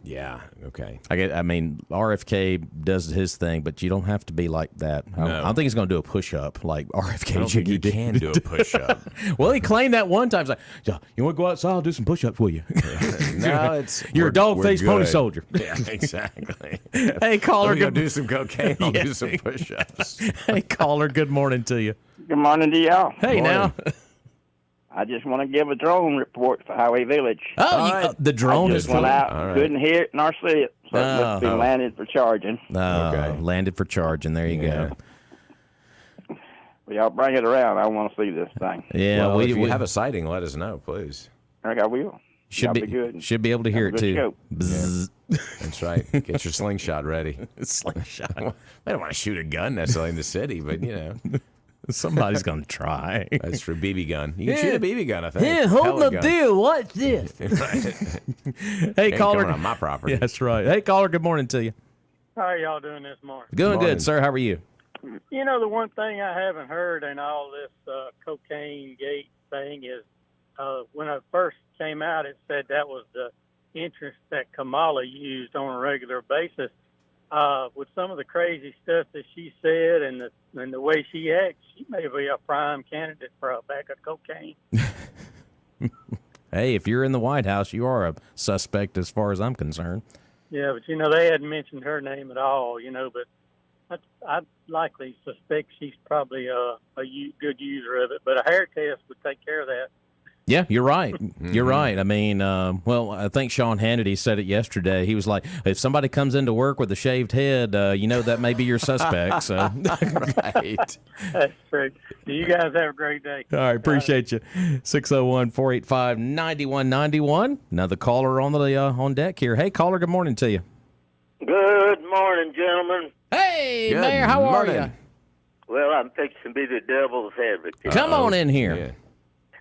Yeah, okay. I mean, RFK does his thing, but you don't have to be like that. I don't think he's going to do a push-up like RFK I don't think he can do a push-up. Well, he claimed that one time. He's like, "Yeah, you want to go outside? I'll do some push-ups for you." No, you're a dog-faced pony soldier. Yeah, exactly. Hey, caller, go do some cocaine. I'll do some push-ups. Hey, caller, good morning to you. Good morning to y'all. Hey, now. I just want to give a drone report for Highway Village. The drone I is just went out, right. couldn't hear it nor see it, so it must be landed for charging. Okay. Landed for charging. There you go. Well, y'all bring it around. I want to see this thing. Yeah, well, if you have a sighting, let us know, please. I will. Should be good. Should be able to hear it too. Show. Bzzz. That's right. Get your slingshot ready. Slingshot. I don't want to shoot a gun necessarily in the city, but Somebody's gonna try. That's true. BB gun. You can shoot a BB gun, I think. Yeah, hold the deal. What's this? Hey, caller. On my property. Yeah, that's right. Hey, caller. Good morning to you. How are y'all doing this morning? Good, sir. How are you? The one thing I haven't heard in all this cocaine gate thing is when it first came out, it said that was the entrance that Kamala used on a regular basis. With some of the crazy stuff that she said and the way she acts, she may be a prime candidate for a bag of cocaine. Hey, if you're in the White House, you are a suspect as far as I'm concerned. Yeah, but they hadn't mentioned her name at all, but I'd likely suspect she's probably a good user of it. But a hair test would take care of that. Yeah, you're right. You're right. I mean, I think Sean Hannity said it yesterday. He was like, if somebody comes into work with a shaved head, that may be your suspect. So, right. That's true. You guys have a great day. All right, appreciate you. 601-485-9191. Another caller on deck here. Hey, caller, good morning to you. Good morning, gentlemen. Hey, Good Mayor, how are you? Well, I'm fixing to be the devil's advocate. Come on in here. Yeah.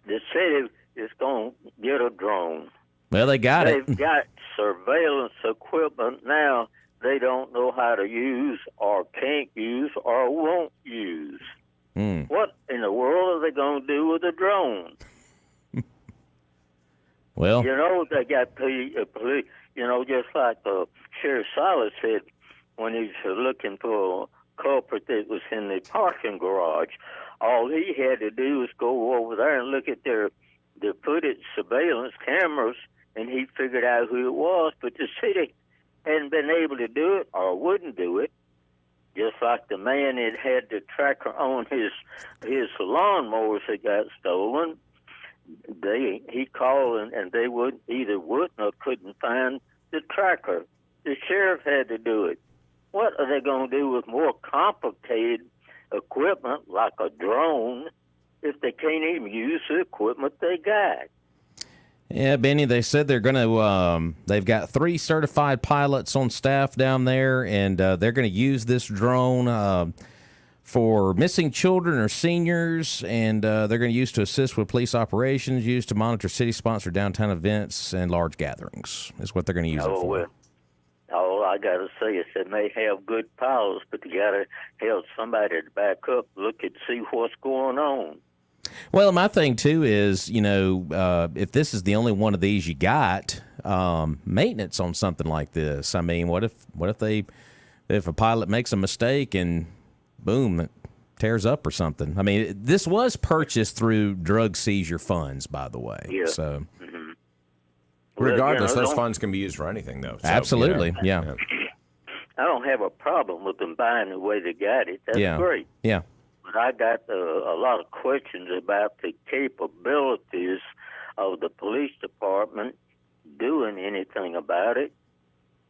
The city is going to get a drone. Well, they got it. They've got surveillance equipment now they don't know how to use or can't use or won't use. What in the world are they going to do with a drone? Well, they got police, just like Sheriff Silas said when he was looking for a culprit that was in the parking garage. All he had to do was go over there and look at their footage surveillance cameras, and he figured out who it was. But the city hadn't been able to do it or wouldn't do it. Just like the man that had the tracker on his lawnmowers that got stolen, he called and they wouldn't or couldn't find the tracker. The sheriff had to do it. What are they going to do with more complicated equipment like a drone if they can't even use the equipment they got? Yeah, Benny, they said they're going to, they've got 3 certified pilots on staff down there, and they're going to use this drone for missing children or seniors, and they're going to use to assist with police operations, used to monitor city-sponsored downtown events and large gatherings is what they're going to use it for. All I got to say is they may have good pilots, but you got to have somebody to back up, look and see what's going on. Well, my thing too is, if this is the only one of these you got, maintenance on something like this. I mean, what if a pilot makes a mistake and boom, it tears up or something? I mean, this was purchased through drug seizure funds, by the way. Yeah. So, regardless, those funds can be used for anything, though. So, absolutely, yeah. I don't have a problem with them buying the way they got it. That's great. Yeah. But I got a lot of questions about the capabilities of the police department doing anything about it,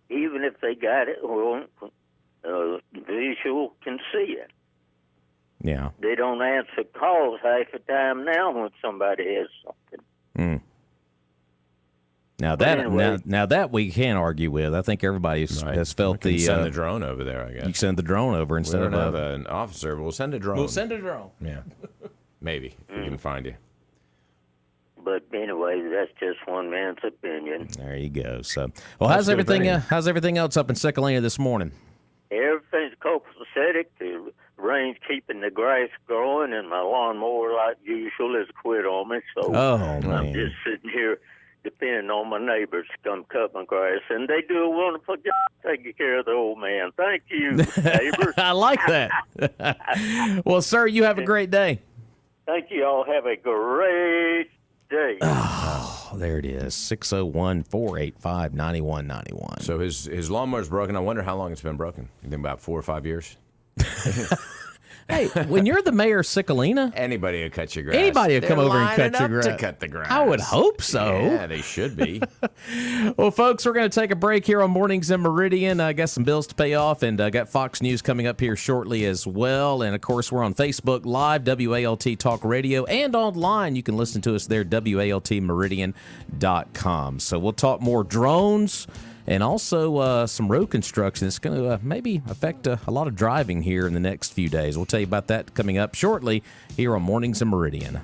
even if they got it or visual can see it. Yeah. They don't answer calls half the time now when somebody has something. Mm. Now that we can't argue with. I think everybody has felt we can send the drone over there. I guess you send the drone over instead of have an officer. We'll send a drone. Yeah, maybe if we can find you. But anyway, that's just one man's opinion. There you go. So, well, how's everything else up in Sicolina this morning? Everything's copacetic. The rain's keeping the grass growing, and my lawnmower, like usual, has quit on me. So I'm just sitting here depending on my neighbors to come cut my grass, and they do a wonderful job taking care of the old man. Thank you, neighbors. I like that. Well, sir, you have a great day. Thank you all. Have a great day. Oh, there it is. 601-485-9191. So his lawnmower's broken. I wonder how long it's been broken. You think about 4 or 5 years? Hey, when you're the mayor of Sicolina, anybody will cut your grass. Anybody will come over and cut your grass. To cut the grass. I would hope so. Yeah, they should be. Well, folks, we're going to take a break here on Mornings in Meridian. I got some bills to pay off, and I got Fox News coming up here shortly as well. And, of course, we're on Facebook Live, WALT Talk Radio, and online. You can listen to us there, WALTmeridian.com. So we'll talk more drones and also some road construction. It's going to maybe affect a lot of driving here in the next few days. We'll tell you about that coming up shortly here on Mornings in Meridian.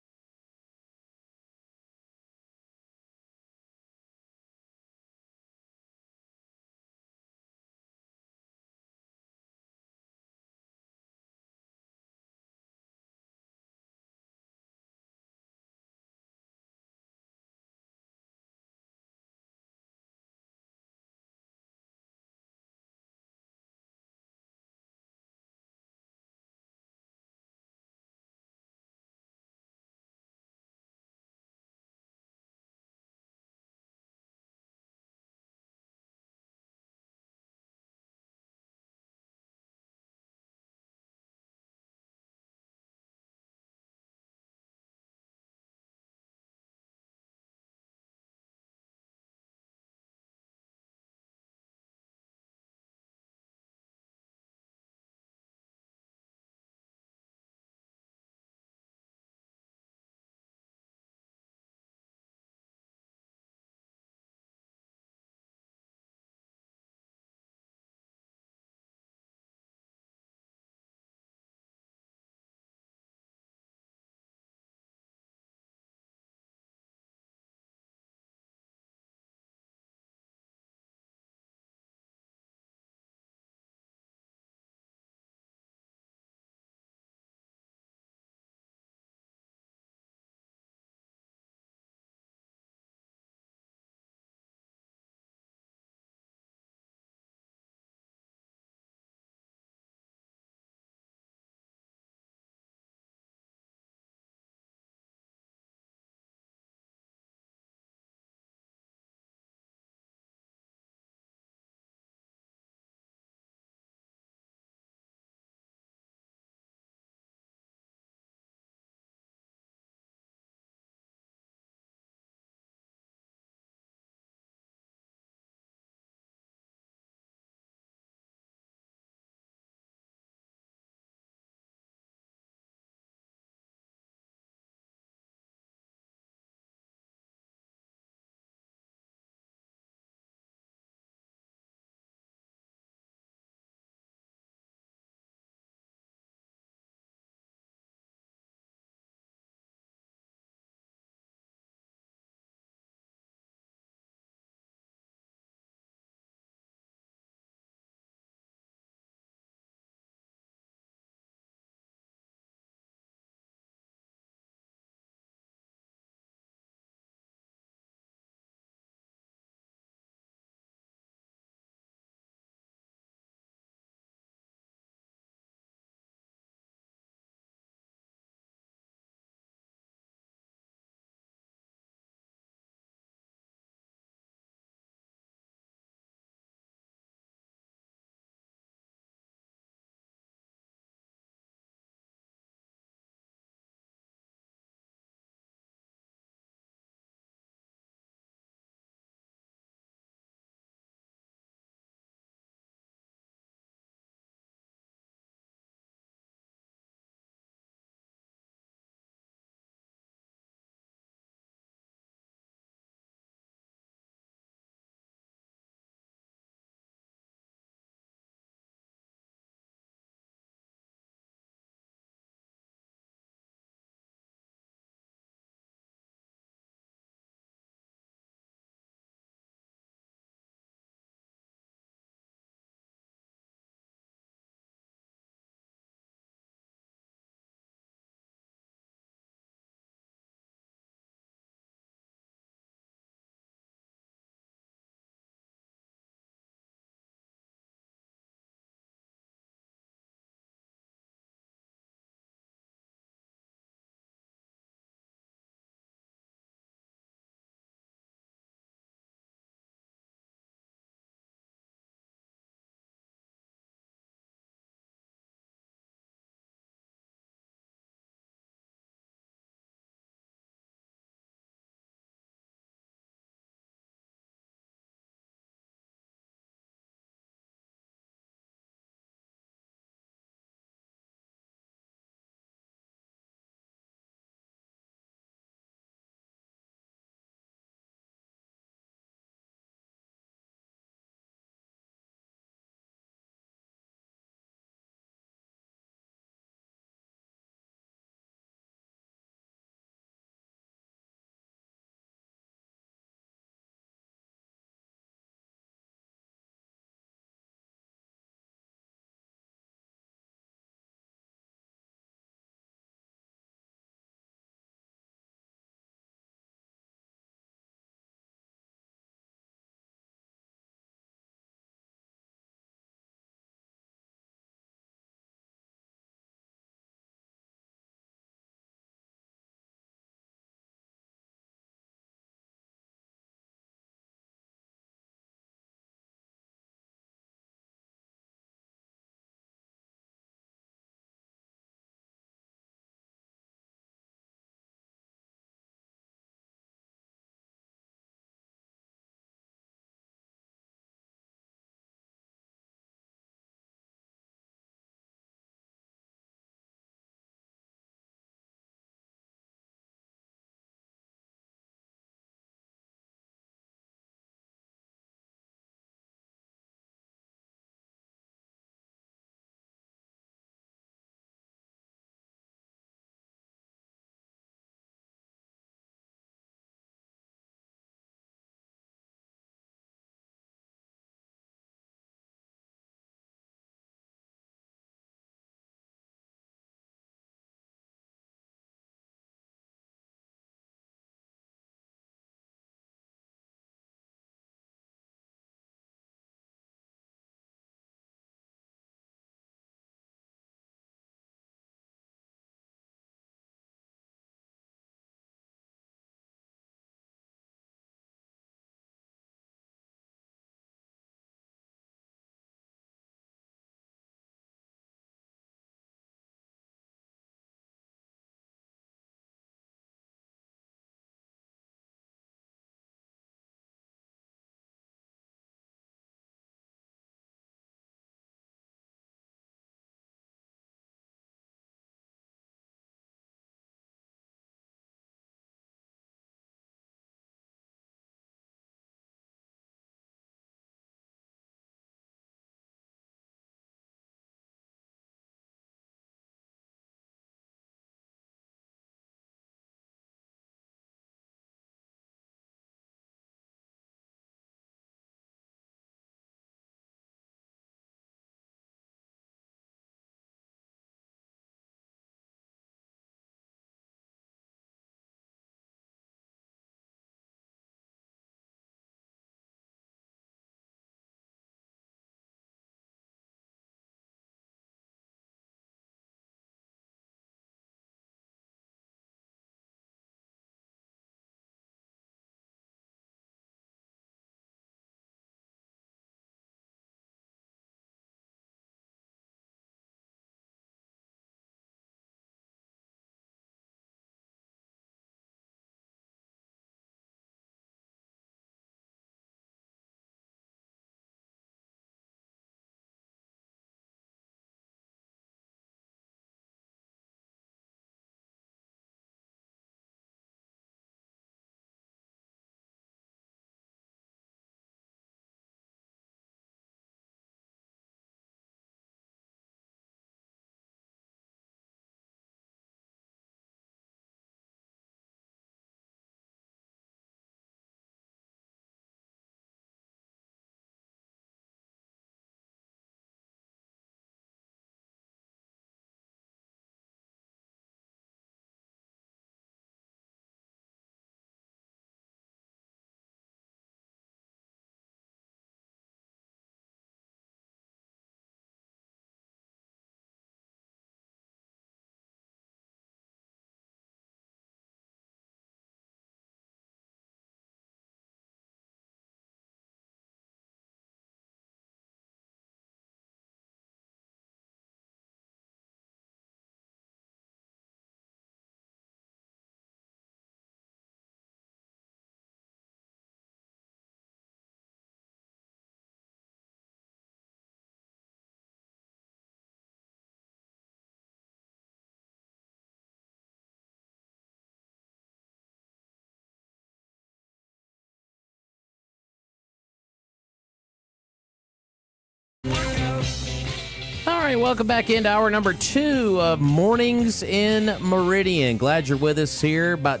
All right, welcome back into hour number 2 of Mornings in Meridian. Glad you're with us here about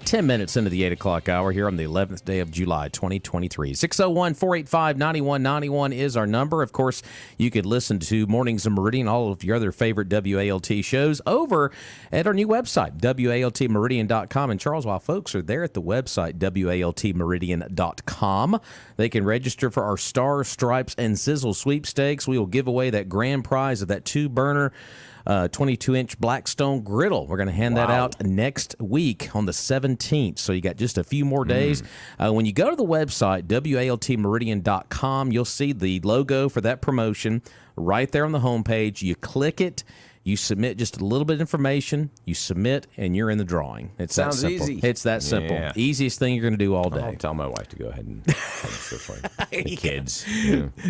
10 minutes into the 8 o'clock hour here on the 11th day of July, 2023. 601-485-9191 is our number. Of course, you could listen to Mornings in Meridian, all of your other favorite WALT shows over at our new website, WALTmeridian.com. And Charles, while folks are there at the website, WALTmeridian.com, they can register for our Star, Stripes, and Sizzle sweepstakes. We will give away that grand prize of that 2-burner 22-inch Blackstone griddle. We're going to hand that out next week on the 17th, so you got just a few more days. When you go to the website, WALTmeridian.com, you'll see the logo for that promotion right there on the homepage. You click it. You submit just a little bit of information. You submit, and you're in the drawing. It sounds easy. It's that simple. Yeah. Easiest thing you're going to do all day. I'll tell my wife to go ahead and register for it. The kids,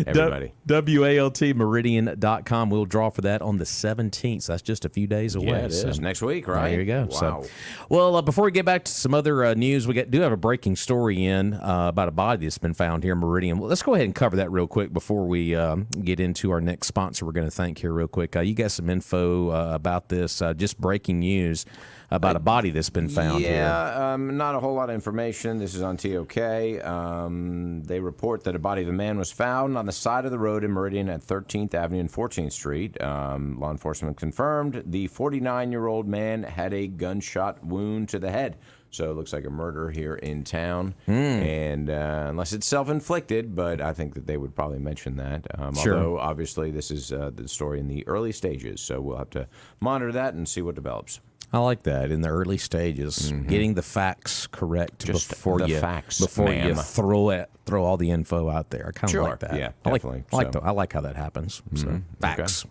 everybody. WALTmeridian.com. We'll draw for that on the 17th. So that's just a few days away. Yeah, it is. Next week, right? There you go. Wow. So, well, before we get back to some other news, we do have a breaking story in about a body that's been found here in Meridian. Well, let's go ahead and cover that real quick before we get into our next sponsor we're going to thank here real quick. You got some info about this, just breaking news about a body that's been found here. Yeah, not a whole lot of information. This is on TOK. They report that a body of a man was found on the side of the road in Meridian at 13th Avenue and 14th Street. Law enforcement confirmed the 49-year-old man had a gunshot wound to the head. So it looks like a murder here in town, and unless it's self-inflicted, but I think that they would probably mention that. Sure. Although, obviously, this is the story in the early stages, so we'll have to monitor that and see what develops. I like that, in the early stages, getting the facts correct Just before the you facts, before ma'am. you throw all the info out there. I kind of like that. Yeah, I definitely. I like how that happens. So facts,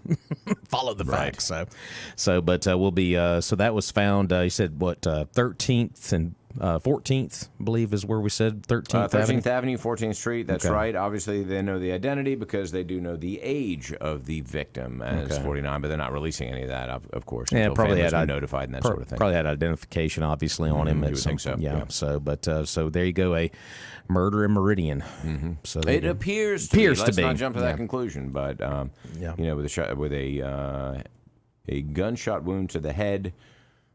follow the Right. facts. But we'll be. So that was found. You said what? 13th and 14th, I believe, is where we said 13th Avenue. 13th Avenue, 14th Street. That's Okay. right. Obviously, they know the identity because they do know the age of the victim as 49, but they're not releasing any of that, of course. Yeah, until probably families had are notified and that sort of thing. Probably had identification, obviously, on him. You At would some, think so, Yeah. yeah. So, but so there you go, a murder in Meridian. So there It you go. appears to be. Let's be. not jump to Yeah. that conclusion, but Yeah. you know, with a gunshot wound to the head,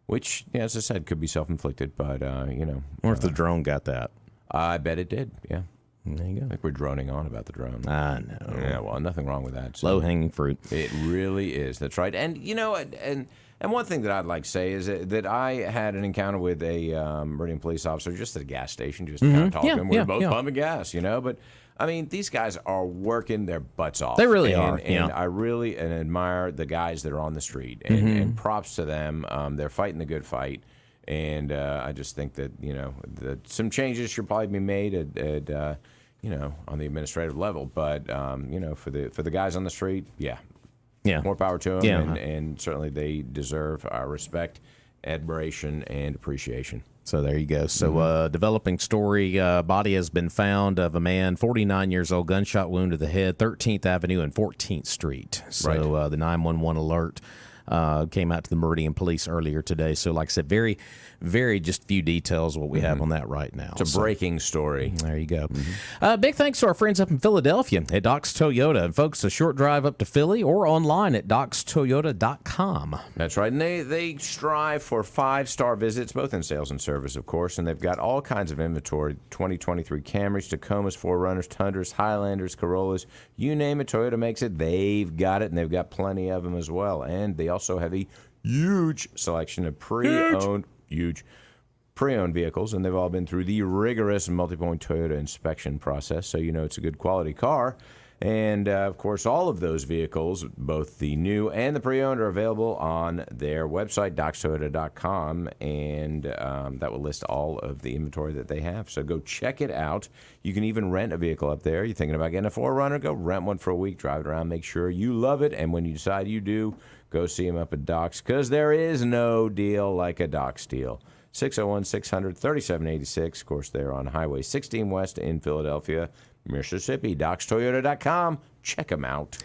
which, as I said, could be self-inflicted, but you know, Or if the drone got that. I bet it did. Yeah, There you I go. think we're droning on about the drone. I know. Yeah, well, nothing wrong with that. So. Low hanging fruit. It really is. That's right. And you know, and one thing that I'd like to say is that I had an encounter with a Meridian police officer just at a gas station, just kind of talking. Yeah, we were both yeah. pumping gas, you know. But I mean, these guys are working their butts off. They really are, And yeah. I really admire the guys that are on the street, and props to them. They're fighting the good fight. And I just think that, you know, that some changes should probably be made at you know, on the administrative level. But, you know, for the guys on the street, yeah, more power to them. Yeah. And certainly they deserve our respect, admiration, and appreciation. So there you go. So developing story, body has been found of a man, 49 years old, gunshot wound to the head, 13th Avenue and 14th Street. So the 911 alert came out to the Meridian Police earlier today. So like I said, very, very just few details what we have on that right now. It's a breaking story. There you go. Big thanks to our friends up in Philadelphia at Doc's Toyota. And folks, a short drive up to Philly or online at docstoyota.com. That's right. And they strive for 5-star visits, both in sales and service, of course. And they've got all kinds of inventory, 2023 Camrys, Tacomas, 4Runners, Tundras, Highlanders, Corollas. You name it, Toyota makes it. They've got it, and they've got plenty of them as well. And they also have a huge selection of pre-owned vehicles, and they've all been through the rigorous multi-point Toyota inspection process, so you know it's a good quality car. And, of course, all of those vehicles, both the new and the pre-owned, are available on their website, docstoyota.com, and that will list all of the inventory that they have. So go check it out. You can even rent a vehicle up there. You're thinking about getting a 4Runner? Go rent one for a week, drive it around, make sure you love it, and when you decide you do, go see them up at Doc's, because there is no deal like a Doc's deal. 601-600-3786. Of course, they're on Highway 16 West in Philadelphia, Mississippi. DocsToyota.com. check them out.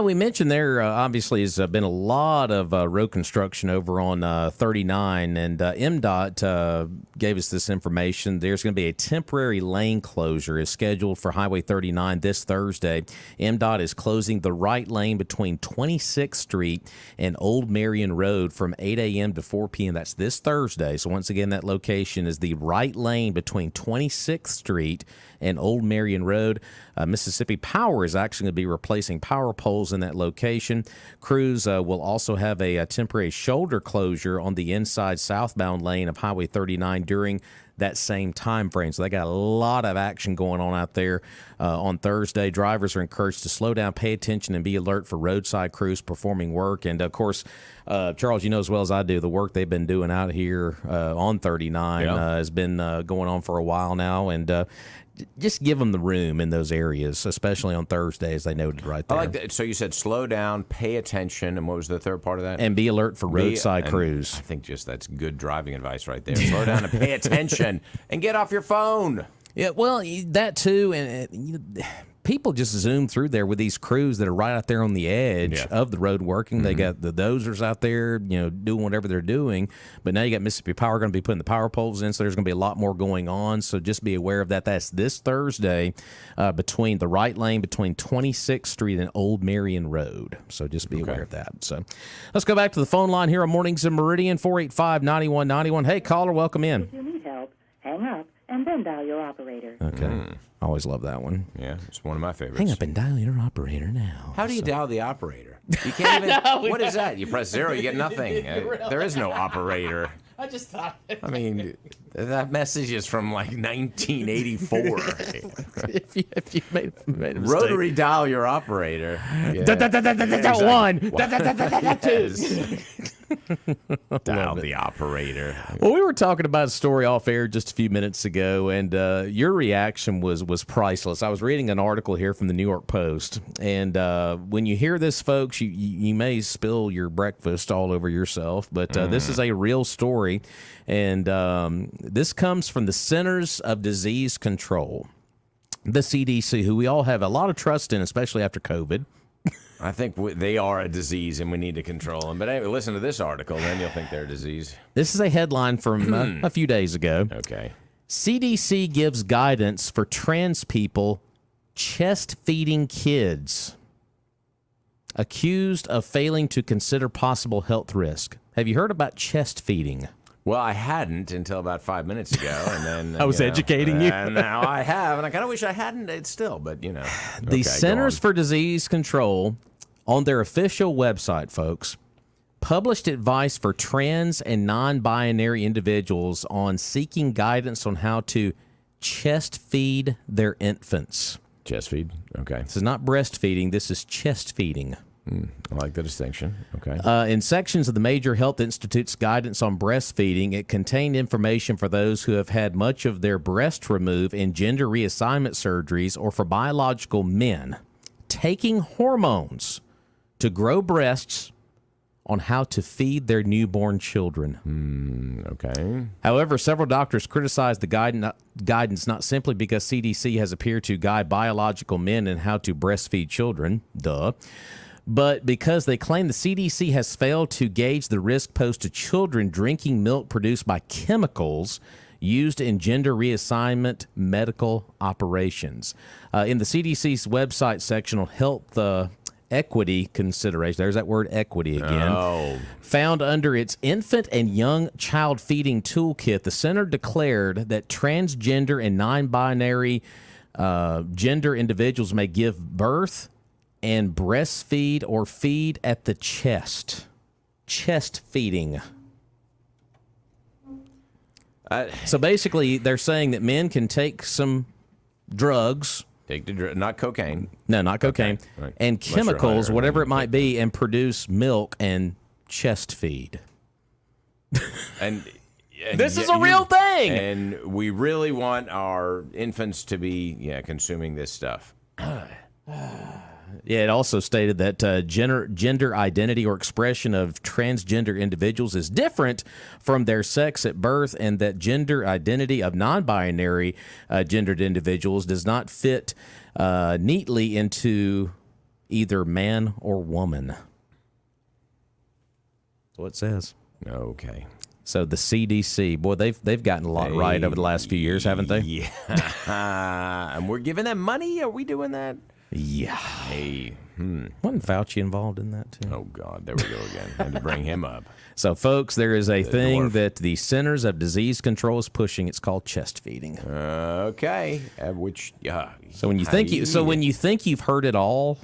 We mentioned there obviously has been a lot of road construction over on 39, and MDOT gave us this information. There's going to be a temporary lane closure is scheduled for Highway 39 this Thursday. MDOT is closing the right lane between 26th Street and Old Meridian Road from 8 a.m. to 4 p.m. That's this Thursday. So once again, that location is the right lane between 26th Street and Old Meridian Road. Mississippi Power is actually going to be replacing power poles in that location. Crews will also have a temporary shoulder closure on the inside southbound lane of Highway 39 during that same time frame. So they got a lot of action going on out there on Thursday. Drivers are encouraged to slow down, pay attention, and be alert for roadside crews performing work. And, of course, Charles, you know as well as I do, the work they've been doing out here on 39 has been going on for a while now. And just give them the room in those areas, especially on Thursday, as they noted right there. I like that. So you said slow down, pay attention, and what was the third part of that? And be alert for roadside crews. I think just that's good driving advice right there. Slow down and pay attention, and get off your phone. Yeah, well, that too, and people just zoom through there with these crews that are right out there on the edge of the road working. They got the dozers out there, doing whatever they're doing. But now you got Mississippi Power going to be putting the power poles in, so there's going to be a lot more going on. So just be aware of that. That's this Thursday between the right lane between 26th Street and Old Meridian Road. So just be aware of that. So let's go back to the phone line here on Mornings in Meridian, 485-9191. Hey, caller, welcome in. If you need help, hang up and then dial your operator. Okay. I always love that one. Yeah, it's one of my favorites. Hang up and dial your operator now. How do you dial the operator? You can't even. What is that? You press 0, you get nothing. There is no operator. I just thought. I mean, that message is from like 1984. if you made a mistake. Rotary dial your operator. One. Two. Dial the operator. Well, we were talking about a story off air just a few minutes ago, and your reaction was priceless. I was reading an article here from the New York Post, and when you hear this, folks, you may spill your breakfast all over yourself, but this is a real story, and this comes from the Centers of Disease Control, the CDC, who we all have a lot of trust in, especially after COVID. I think they are a disease and we need to control them. But anyway, listen to this article, then you'll think they're a disease. This is a headline from a few days ago. Okay. CDC gives guidance for trans people chest feeding kids accused of failing to consider possible health risk. Have you heard about chest feeding? Well, I hadn't until about 5 minutes ago, and then I was educating you. And now I have, and I kind of wish I hadn't. It's still, but The Centers for Disease Control, on their official website, folks, published advice for trans and non-binary individuals on seeking guidance on how to chest feed their infants. Chest feed, okay. This is not breastfeeding. This is chest feeding. I like the distinction. Okay. In sections of the major health institute's guidance on breastfeeding, it contained information for those who have had much of their breast removed in gender reassignment surgeries or for biological men taking hormones to grow breasts on how to feed their newborn children. Okay. However, several doctors criticized the guidance not simply because CDC has appeared to guide biological men in how to breastfeed children, but because they claim the CDC has failed to gauge the risk posed to children drinking milk produced by chemicals used in gender reassignment medical operations. In the CDC's website section on health equity consideration, there's that word equity again, found under its infant and young child feeding toolkit, the center declared that transgender and non-binary gender individuals may give birth and breastfeed or feed at the chest. Chest feeding. So basically, they're saying that men can take some drugs. Not cocaine. No, not cocaine. Okay. Right. And chemicals, whatever it might be, and produce milk and chest feed. And this is a real thing. And we really want our infants to be, consuming this stuff. Yeah, it also stated that gender identity or expression of transgender individuals is different from their sex at birth, and that gender identity of non-binary gendered individuals does not fit neatly into either man or woman. That's what it says. Okay. So the CDC, boy, they've gotten a lot right over the last few years, haven't they? Yeah. And we're giving them money? Are we doing that? Yeah. Hey. Wasn't Fauci involved in that, too? Oh, God. There we go again. Had to bring him up. So, folks, there is a thing dwarf. that the Centers of Disease Control is pushing. It's called chest feeding. Okay. So when you think you've heard it all,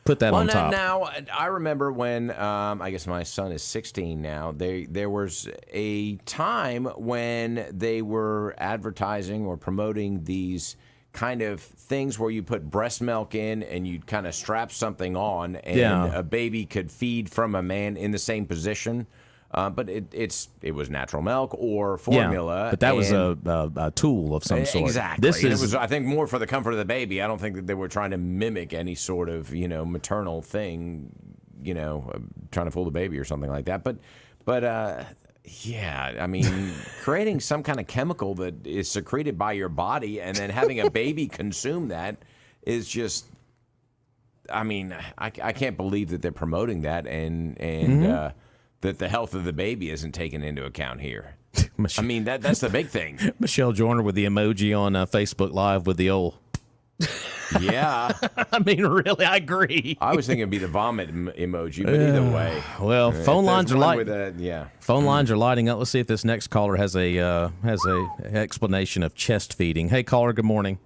put that on top. Now, I remember when, I guess my son is 16 now, there was a time when they were advertising or promoting these kind of things where you put breast milk in and you'd kind of strap something on and a baby could feed from a man in the same position. But it was natural milk or formula. Yeah, but that was a tool of some sort. Exactly. It was, I think, more for the comfort of the baby. I don't think that they were trying to mimic any sort of, maternal thing, trying to fool the baby or something like that. But yeah, I mean, creating some kind of chemical that is secreted by your body and then having a baby consume that is just, I mean, I can't believe that they're promoting that and that the health of the baby isn't taken into account here. I mean, that's the big thing. Michelle Joyner with the emoji on Facebook Live with the old... Yeah. I mean, really, I agree. I was thinking it'd be the vomit emoji, but either way. Well, phone lines are phone lines are lighting up. Let's see if this next caller has a explanation of chest feeding. Hey, caller, good morning.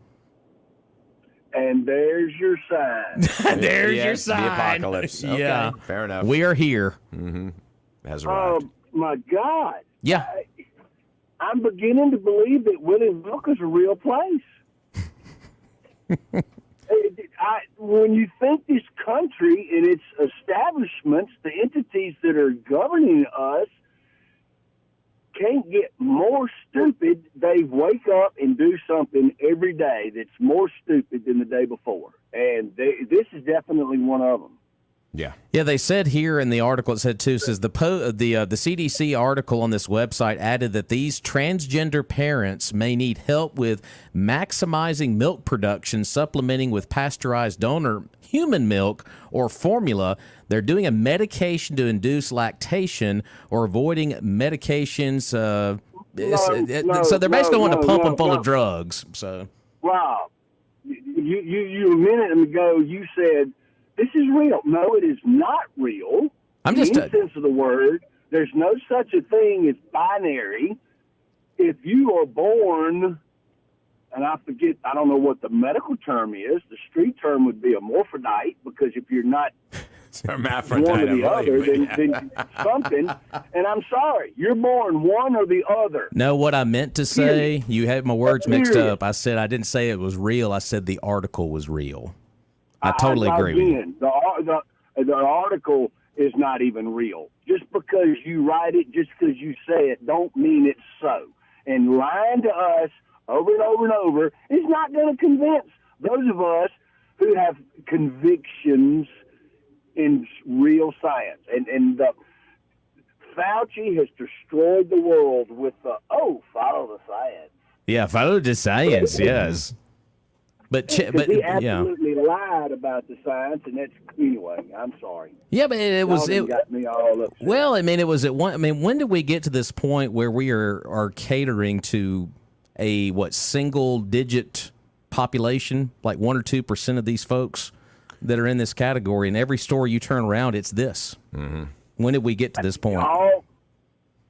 And there's your sign. There's your sign. The apocalypse. Okay, yeah. Fair enough. We are here. Mm-hmm. Has arrived. My God. Yeah. I'm beginning to believe that Willie Milk is a real place. When you think this country and its establishments, the entities that are governing us, can't get more stupid, they wake up and do something every day that's more stupid than the day before. And this is definitely one of them. Yeah. Yeah, they said here in the article, it said too, says the CDC article on this website added that these transgender parents may need help with maximizing milk production, supplementing with pasteurized donor human milk or formula. They're doing a medication to induce lactation or avoiding medications. So they're basically going to pump them full of drugs. So, Rob, you a minute ago you said, this is real. No, it is not real. In any sense of the word, there's no such a thing as binary. If you are born, and I don't know what the medical term is. The street term would be hermaphrodite, because if you're not one or the other, then something. And I'm sorry, you're born one or the other. No, what I meant to say, you had my words mixed up. I said I didn't say it was real. I said the article was real. I totally agree with you. The article is not even real. Just because you write it, just because you say it, don't mean it's so. And lying to us over and over and over is not going to convince those of us who have convictions in real science. And Fauci has destroyed the world with follow the science. Yeah, follow the science, yes. But he absolutely lied about the science, and that's anyway. I'm sorry. Yeah, but it got me all upset. Well, I mean, it was at one. I mean, when did we get to this point where we are catering to a single digit population, like 1 or 2% of these folks that are in this category? And every store you turn around, it's this. Mm-hmm. When did we get to this point?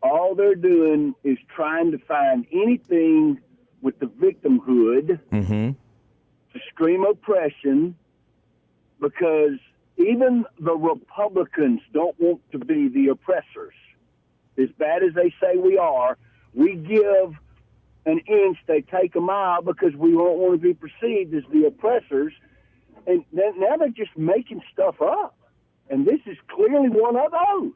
All they're doing is trying to find anything with the victimhood. Mm-hmm. To scream oppression, because even the Republicans don't want to be the oppressors. As bad as they say we are, we give an inch, they take a mile, because we don't want to be perceived as the oppressors. And now they're just making stuff up. And this is clearly one of those.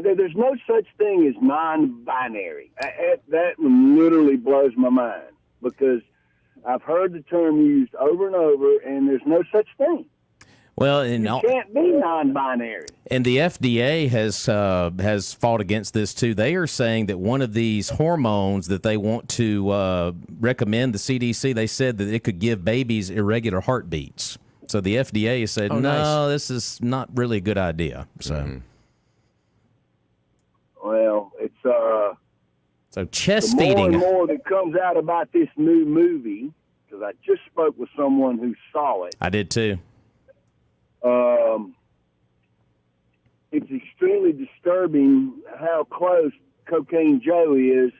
There's no such thing as non-binary. That literally blows my mind, because I've heard the term used over and over, and there's no such thing. Well, it can't be non-binary. And the FDA has fought against this too. They are saying that one of these hormones that they want to recommend, the CDC, they said that it could give babies irregular heartbeats. So the FDA said, this is not really a good idea. So, Well, it's so chest the more feeding. and more that comes out about this new movie, because I just spoke with someone who saw it. I did too. It's extremely disturbing how close Cocaine Joe is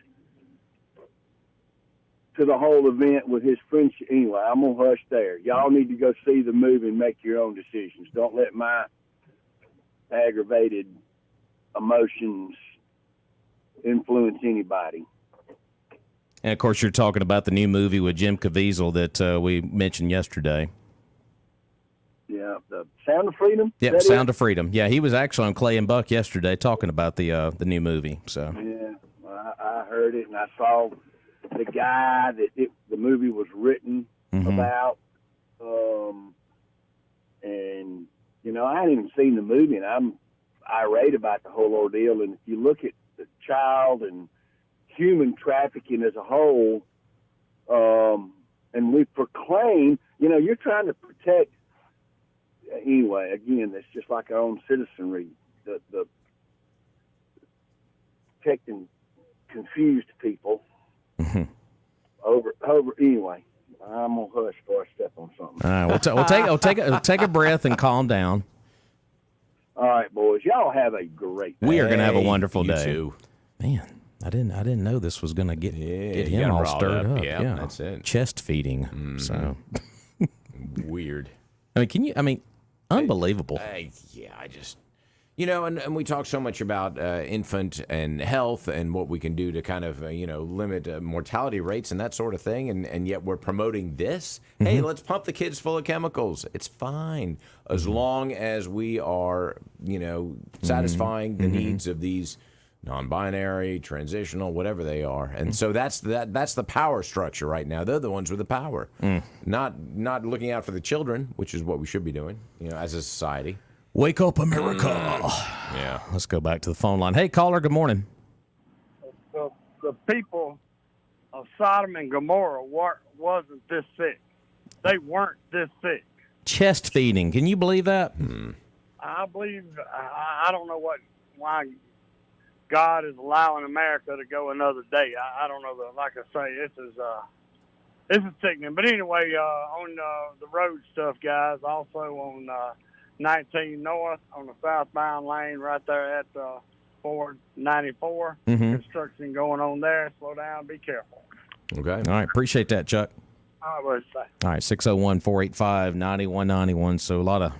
to the whole event with his friendship. Anyway, I'm going to hush there. Y'all need to go see the movie and make your own decisions. Don't let my aggravated emotions influence anybody. And, of course, you're talking about the new movie with Jim Caviezel that we mentioned yesterday. Yeah, the Sound of Freedom? Yeah, Sound of Freedom. Yeah, he was actually on Clay and Buck yesterday talking about the new movie. So yeah, I heard it, and I saw the guy that the movie was written about. And, you know, I hadn't even seen the movie, and I'm irate about the whole ordeal. And if you look at the child and human trafficking as a whole, and we proclaim, you know, you're trying to protect. Anyway, again, it's just like our own citizenry, the protecting confused people over. Anyway, I'm gonna hush before I step on something. all right, we'll take a breath and calm down. All right, boys, y'all have a great day. We are gonna have a wonderful you day. Too. Man, I didn't know this was gonna get him all stirred up. Yeah, that's it. Chest feeding. So Weird. I mean, unbelievable. I just, you know, and we talk so much about infant and health and what we can do to kind of, limit mortality rates and that sort of thing. And yet we're promoting this. Hey, let's pump the kids full of chemicals. It's fine as long as we are, satisfying the needs of these non-binary, transitional, whatever they are. And so that's the power structure right now. They're the ones with the power. Not looking out for the children, which is what we should be doing, as a society. Wake up, America. Yeah. Let's go back to the phone line. Hey, caller, good morning. The people of Sodom and Gomorrah wasn't this sick. They weren't this sick. Chest feeding. Can you believe that? I believe, I don't know why God is allowing America to go another day. I don't know. Like I say, this is sickening. But anyway, on the road stuff, guys, also on 19 North on the southbound lane right there at 494, construction going on there. Slow down, be careful. Okay. All right, appreciate that, Chuck. All right, All right, 601-485-9191. So a lot of,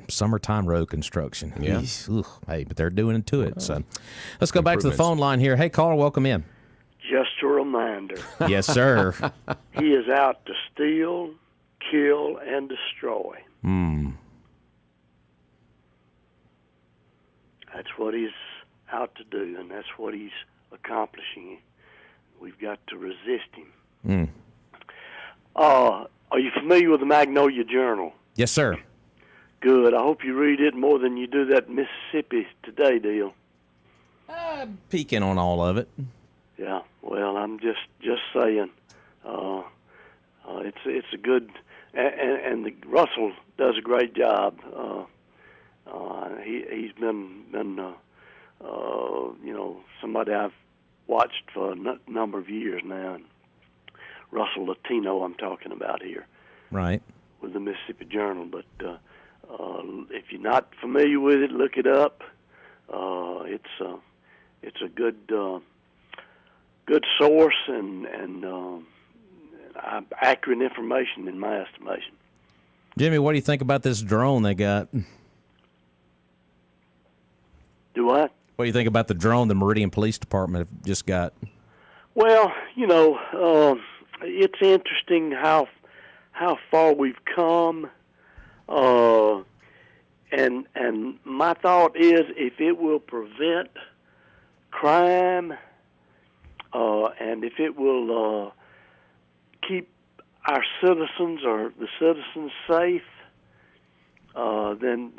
summertime road construction. Yeah. Hey, but they're doing it to it. So let's go back to the phone line here. Hey, caller, welcome in. Just a reminder. Yes, sir. He is out to steal, kill, and destroy. That's what he's out to do, and that's what he's accomplishing. We've got to resist him. Are you familiar with the Magnolia Journal? Yes, sir. Good. I hope you read it more than you do that Mississippi Today deal. Peeking on all of it. Yeah. Well, I'm just saying. It's a good, and Russell does a great job. He's been somebody I've watched for a number of years now. And Russell Latino, I'm talking about here, right? With the Mississippi Journal. But if you're not familiar with it, look it up. It's a good source and accurate information in my estimation. Jimmy, what do you think about this drone they got? Do what? What do you think about the drone the Meridian Police Department have just got? Well, it's interesting how far we've come, and my thought is if it will prevent crime, and if it will keep our citizens or the citizens safe, then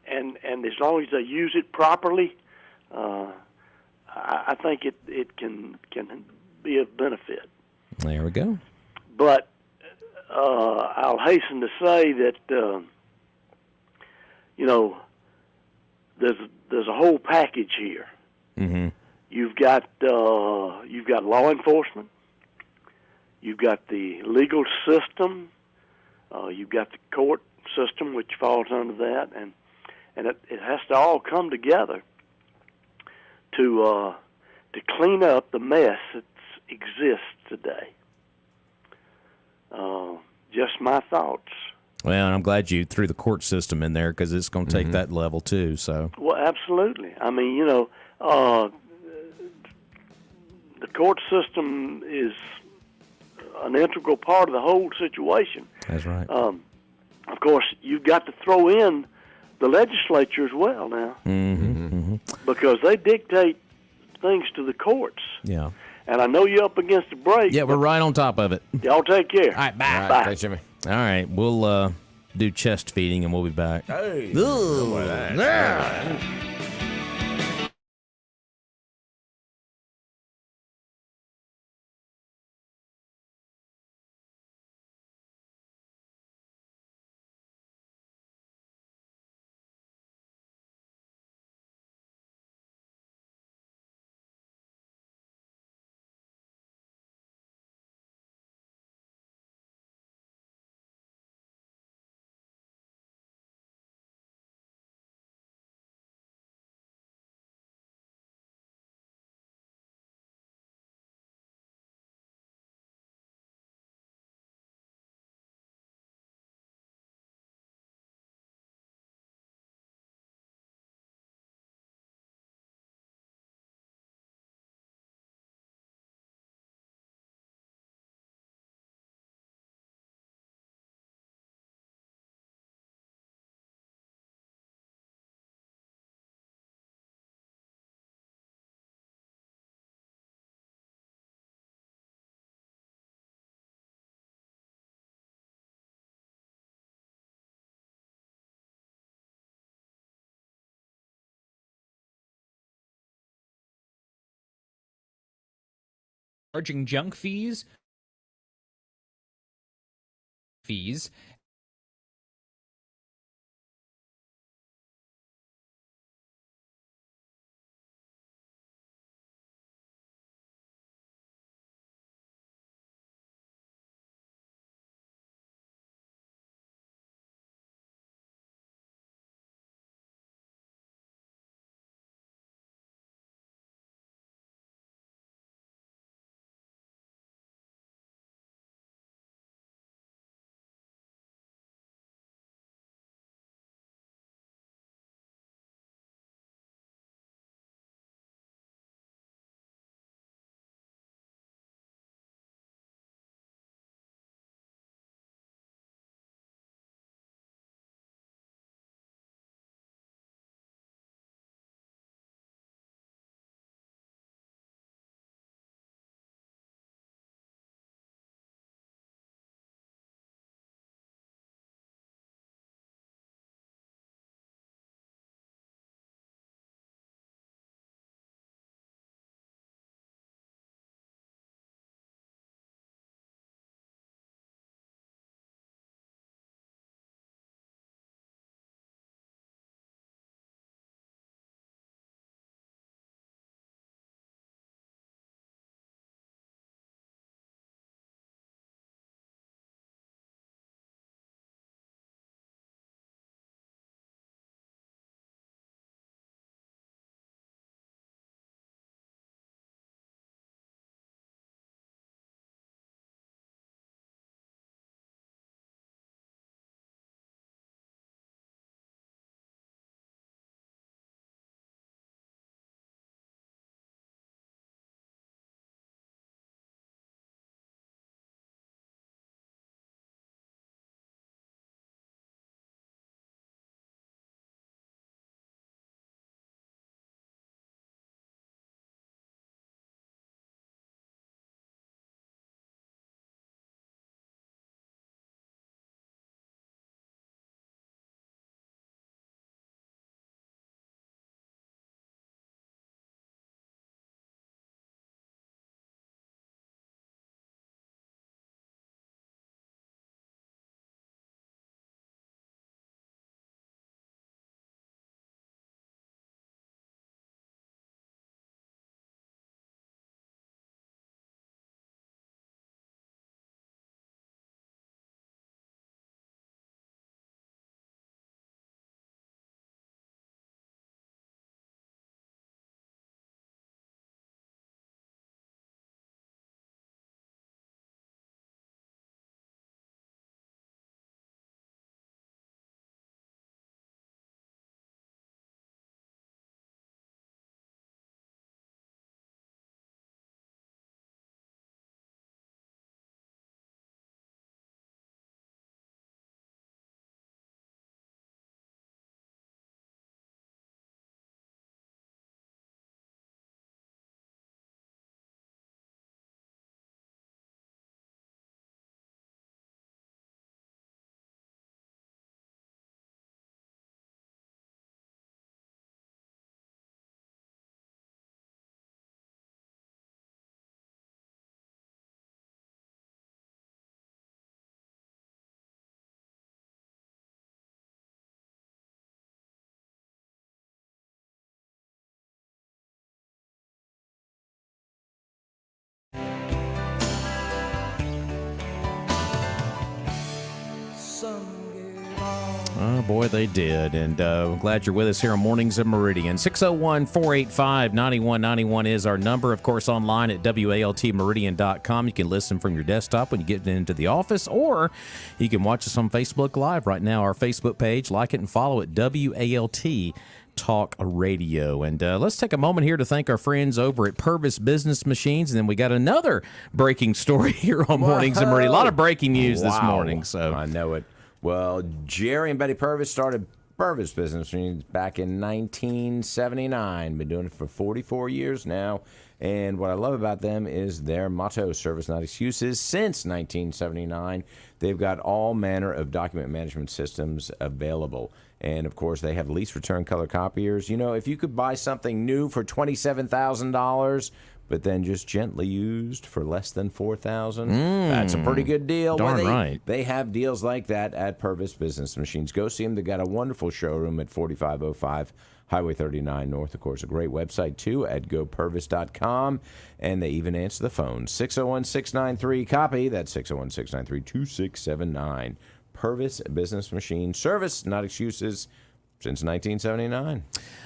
and as long as they use it properly, I think it can be of benefit. There we go. But I'll hasten to say that there's a whole package here. Mm-hmm. You've got law enforcement. You've got the legal system. You've got the court system, which falls under that, and it has to all come together to clean up the mess that exists today. Just my thoughts. Well, and I'm glad you threw the court system in there because it's going to take that level too. So. Well, absolutely. I mean, the court system is an integral part of the whole situation. That's right. Of course, you've got to throw in the legislature as well now, because they dictate things to the courts. Yeah. And I know you're up against the break. Yeah, we're right on top of it. Y'all take care. All right, bye. All right, Bye. thanks, Jimmy. All right, we'll do chest feeding and we'll be back. Hey. Ooh, Yeah. Charging junk fees Oh, boy, they did. And I'm glad you're with us here on Mornings of Meridian. 601-485-9191 is our number. Of course, online at WALTmeridian.com. You can listen from your desktop when you get into the office, or you can watch us on Facebook Live right now, our Facebook page. Like it and follow it, WALT Talk Radio. And let's take a moment here to thank our friends over at Purvis Business Machines. And then we got another breaking story here on Mornings of Meridian. A lot of breaking news this morning. So I know it. Well, Jerry and Betty Purvis started Purvis Business Machines back in 1979. Been doing it for 44 years now. And what I love about them is their motto, service not excuses. Since 1979, they've got all manner of document management systems available. And, of course, they have lease return color copiers. You know, if you could buy something new for $27,000, but then just gently used for less than $4,000, that's a pretty good deal. Darn right. They have deals like that at Purvis Business Machines. Go see them. They've got a wonderful showroom at 4505 Highway 39 North. Of course, a great website, too, at gopurvis.com. And they even answer the phone, 601-693-COPY. That's 601-693-2679. Purvis Business Machine. Service, not excuses, since 1979.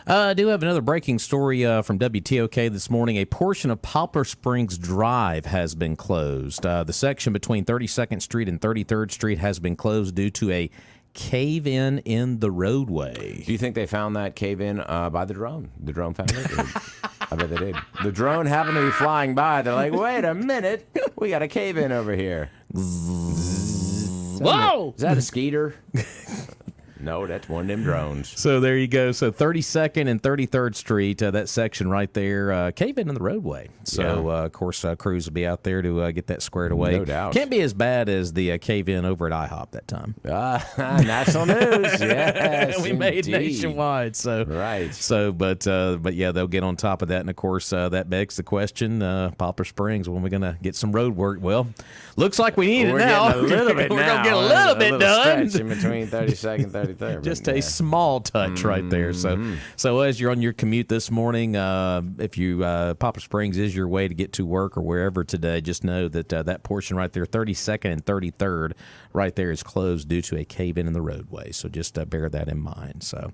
I do have another breaking story from WTOK this morning. A portion of Poplar Springs Drive has been closed. The section between 32nd Street and 33rd Street has been closed due to a cave-in in the roadway. Do you think they found that cave-in by the drone? The drone found it? I bet they did. The drone happened to be flying by. They're like, wait a minute. We got a cave-in over here. Whoa! Is that a skeeter? No, that's one of them drones. So there you go. So 32nd and 33rd Street, that section right there, cave in the roadway. So, of course, crews will be out there to get that squared away. No doubt. Can't be as bad as the cave in over at IHOP that time. National news. Yes, we made indeed. nationwide. So right. So, but yeah, they'll get on top of that. And of course, that begs the question: Poplar Springs, when are we going to get some road work? Well, looks like we need it now. Getting a little bit We're now. going to get a little bit done. Stretch in between 32nd and 33rd. Just a small touch right there. So as you're on your commute this morning, if you Poplar Springs is your way to get to work or wherever today, just know that that portion right there, 32nd and 33rd, right there is closed due to a cave-in the roadway. So just bear that in mind. So.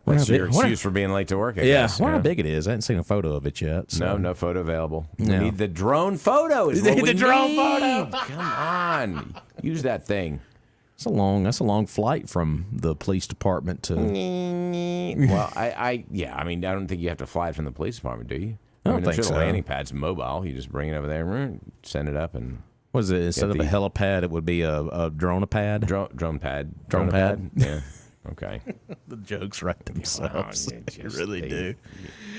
That's your excuse for being late to work, I guess. Wonder how big it is. I haven't seen a photo of it yet. So. No photo available. No. We need the drone photo. We need the drone photo. Come on. Use that thing. That's a long flight from the police department to. Well, I mean, I don't think you have to fly it from the police department, do you? I don't think so. The landing pad's mobile. You just bring it over there, send it up, and. What is it? Instead of a helipad, it would be a drone-a-pad? Drone pad. Drone pad? Yeah. Okay. The jokes write themselves. They really do.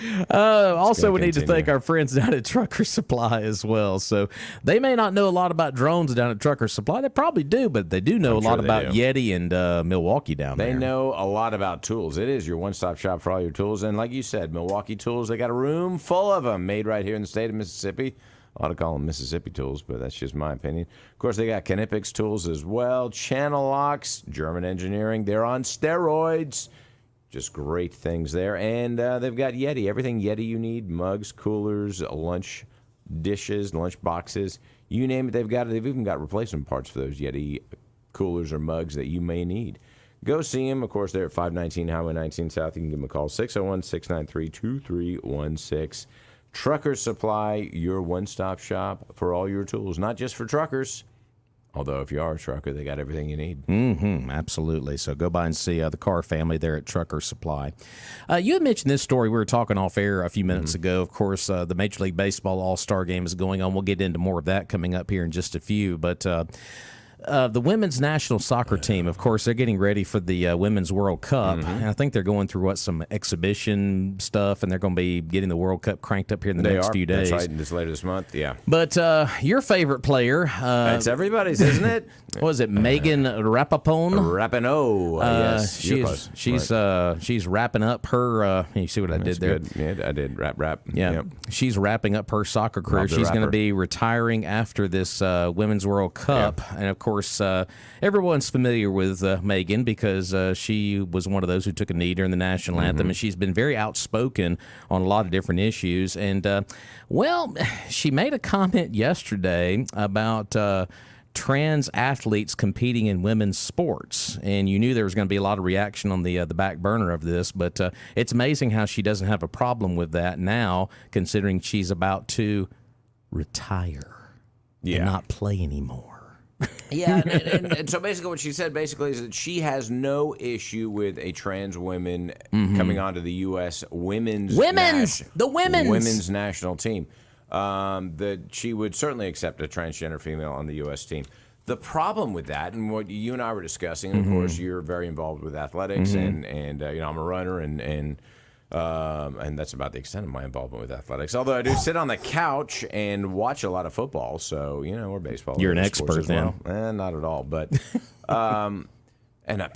Yeah. Also, we need to thank our friends down at Trucker Supply as well. So they may not know a lot about drones down at Trucker Supply. They probably do, but they do know a lot about Yeti and Milwaukee down there. They know a lot about tools. It is your one-stop shop for all your tools. And like you said, Milwaukee tools, they got a room full of them made right here in the state of Mississippi. I ought to call them Mississippi tools, but that's just my opinion. Of course, they got Knipex tools as well. Channel locks, German engineering. They're on steroids. Just great things there. And they've got Yeti. Everything Yeti you need. Mugs, coolers, lunch dishes, lunch boxes. You name it, they've got it. They've even got replacement parts for those Yeti coolers or mugs that you may need. Go see them. Of course, they're at 519 Highway 19 South. You can give them a call, 601-693-2316. Trucker Supply, your one-stop shop for all your tools, not just for truckers. Although if you are a trucker, they got everything you need. Absolutely. So go by and see the Carr family there at Trucker Supply. You had mentioned this story. We were talking off air a few minutes ago. Of course, the Major League Baseball All-Star Game is going on. We'll get into more of that coming up here in just a few. But the women's national soccer team, of course, they're getting ready for the Women's World Cup. And I think they're going through, some exhibition stuff, and they're going to be getting the World Cup cranked up here in the next few days. That's right, later this month, yeah. But your favorite player... it's everybody's, isn't it? What is it, Megan Rapapone? Rapinoe, yes. She's wrapping up her... you see what I did there? Good. Yeah, I did. Rap. Yeah. Yep. She's wrapping up her soccer career. She's going to be retiring after this Women's World Cup. Yeah. And, of course, everyone's familiar with Megan because she was one of those who took a knee during the national anthem, and she's been very outspoken on a lot of different issues. And, she made a comment yesterday about trans athletes competing in women's sports. And you knew there was going to be a lot of reaction on the back burner of this, but it's amazing how she doesn't have a problem with that now, considering she's about to retire and not play anymore. Yeah, and so basically what she said is that she has no issue with a trans woman coming onto the U.S. women's national team. That she would certainly accept a transgender female on the U.S. team. The problem with that, and what you and I were discussing, and of course you're very involved with athletics, and you know, I'm a runner, and that's about the extent of my involvement with athletics. Although I do sit on the couch and watch a lot of football, so you know, or baseball. You're an expert then. Well. Not at all, but but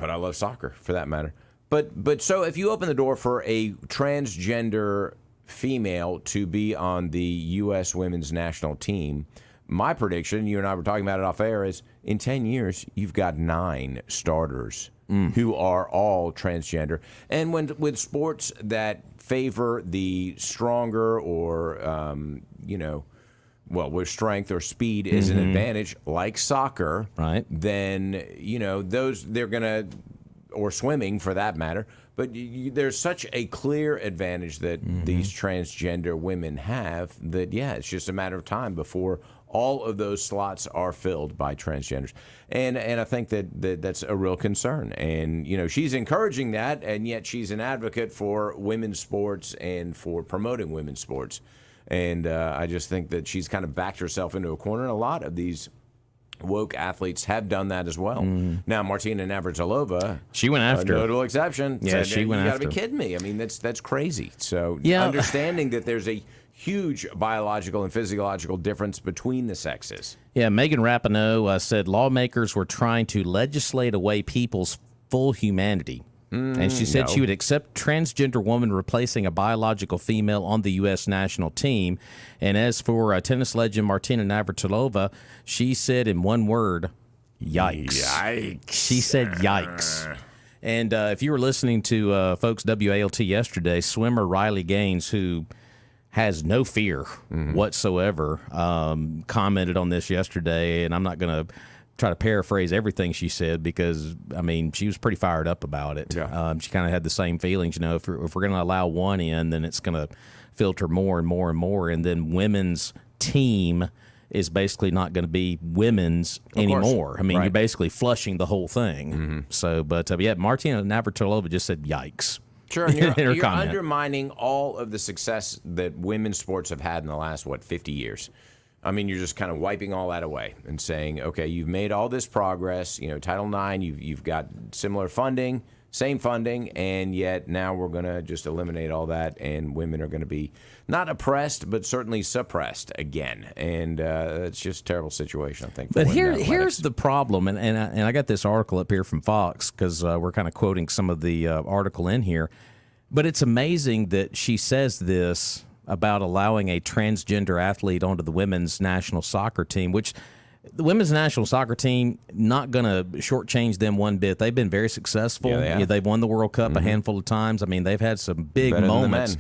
I love soccer for that matter. But so if you open the door for a transgender female to be on the U.S. women's national team, my prediction, you and I were talking about it off air, is in 10 years you've got 9 starters who are all transgender. And with sports that favor the stronger or, where strength or speed is an advantage, like soccer, right? Then, you know, they're going to, or swimming for that matter, but there's such a clear advantage that these transgender women have that, it's just a matter of time before all of those slots are filled by transgenders. And I think that's a real concern. And, you know, she's encouraging that, and yet she's an advocate for women's sports and for promoting women's sports. And I just think that she's kind of backed herself into a corner, and a lot of these woke athletes have done that as well. Now, Martina Navratilova, she went after, a notable exception. Yeah, she went after. You got to be kidding me. I mean, that's crazy. So understanding that there's a huge biological and physiological difference between the sexes. Yeah, Megan Rapinoe said lawmakers were trying to legislate away people's full humanity. And she said she would accept transgender woman replacing a biological female on the U.S. national team. And as for tennis legend Martina Navratilova, she said in one word, yikes. Yikes. She said yikes. And if you were listening to folks WALT yesterday, swimmer Riley Gaines, who has no fear whatsoever, commented on this yesterday, and I'm not going to try to paraphrase everything she said because, I mean, she was pretty fired up about it. Yeah. She kind of had the same feelings, you know, if we're going to allow one in, then it's going to filter more and more and more, and then women's team is basically not going to be women's anymore. I mean, you're basically flushing the whole thing. So, but Martina Navratilova just said yikes. Sure, and you're undermining all of the success that women's sports have had in the last, 50 years. I mean, you're just kind of wiping all that away and saying, okay, you've made all this progress. You know, Title IX, you've got similar funding, same funding, and yet now we're going to just eliminate all that, and women are going to be not oppressed, but certainly suppressed again. And it's just a terrible situation, I think. But here's the problem, and I got this article up here from Fox because we're kind of quoting some of the article in here. But it's amazing that she says this about allowing a transgender athlete onto the women's national soccer team, which the women's national soccer team, not going to shortchange them one bit. They've been very successful. Yeah, they've won the World Cup a handful of times. I mean, they've had some big moments,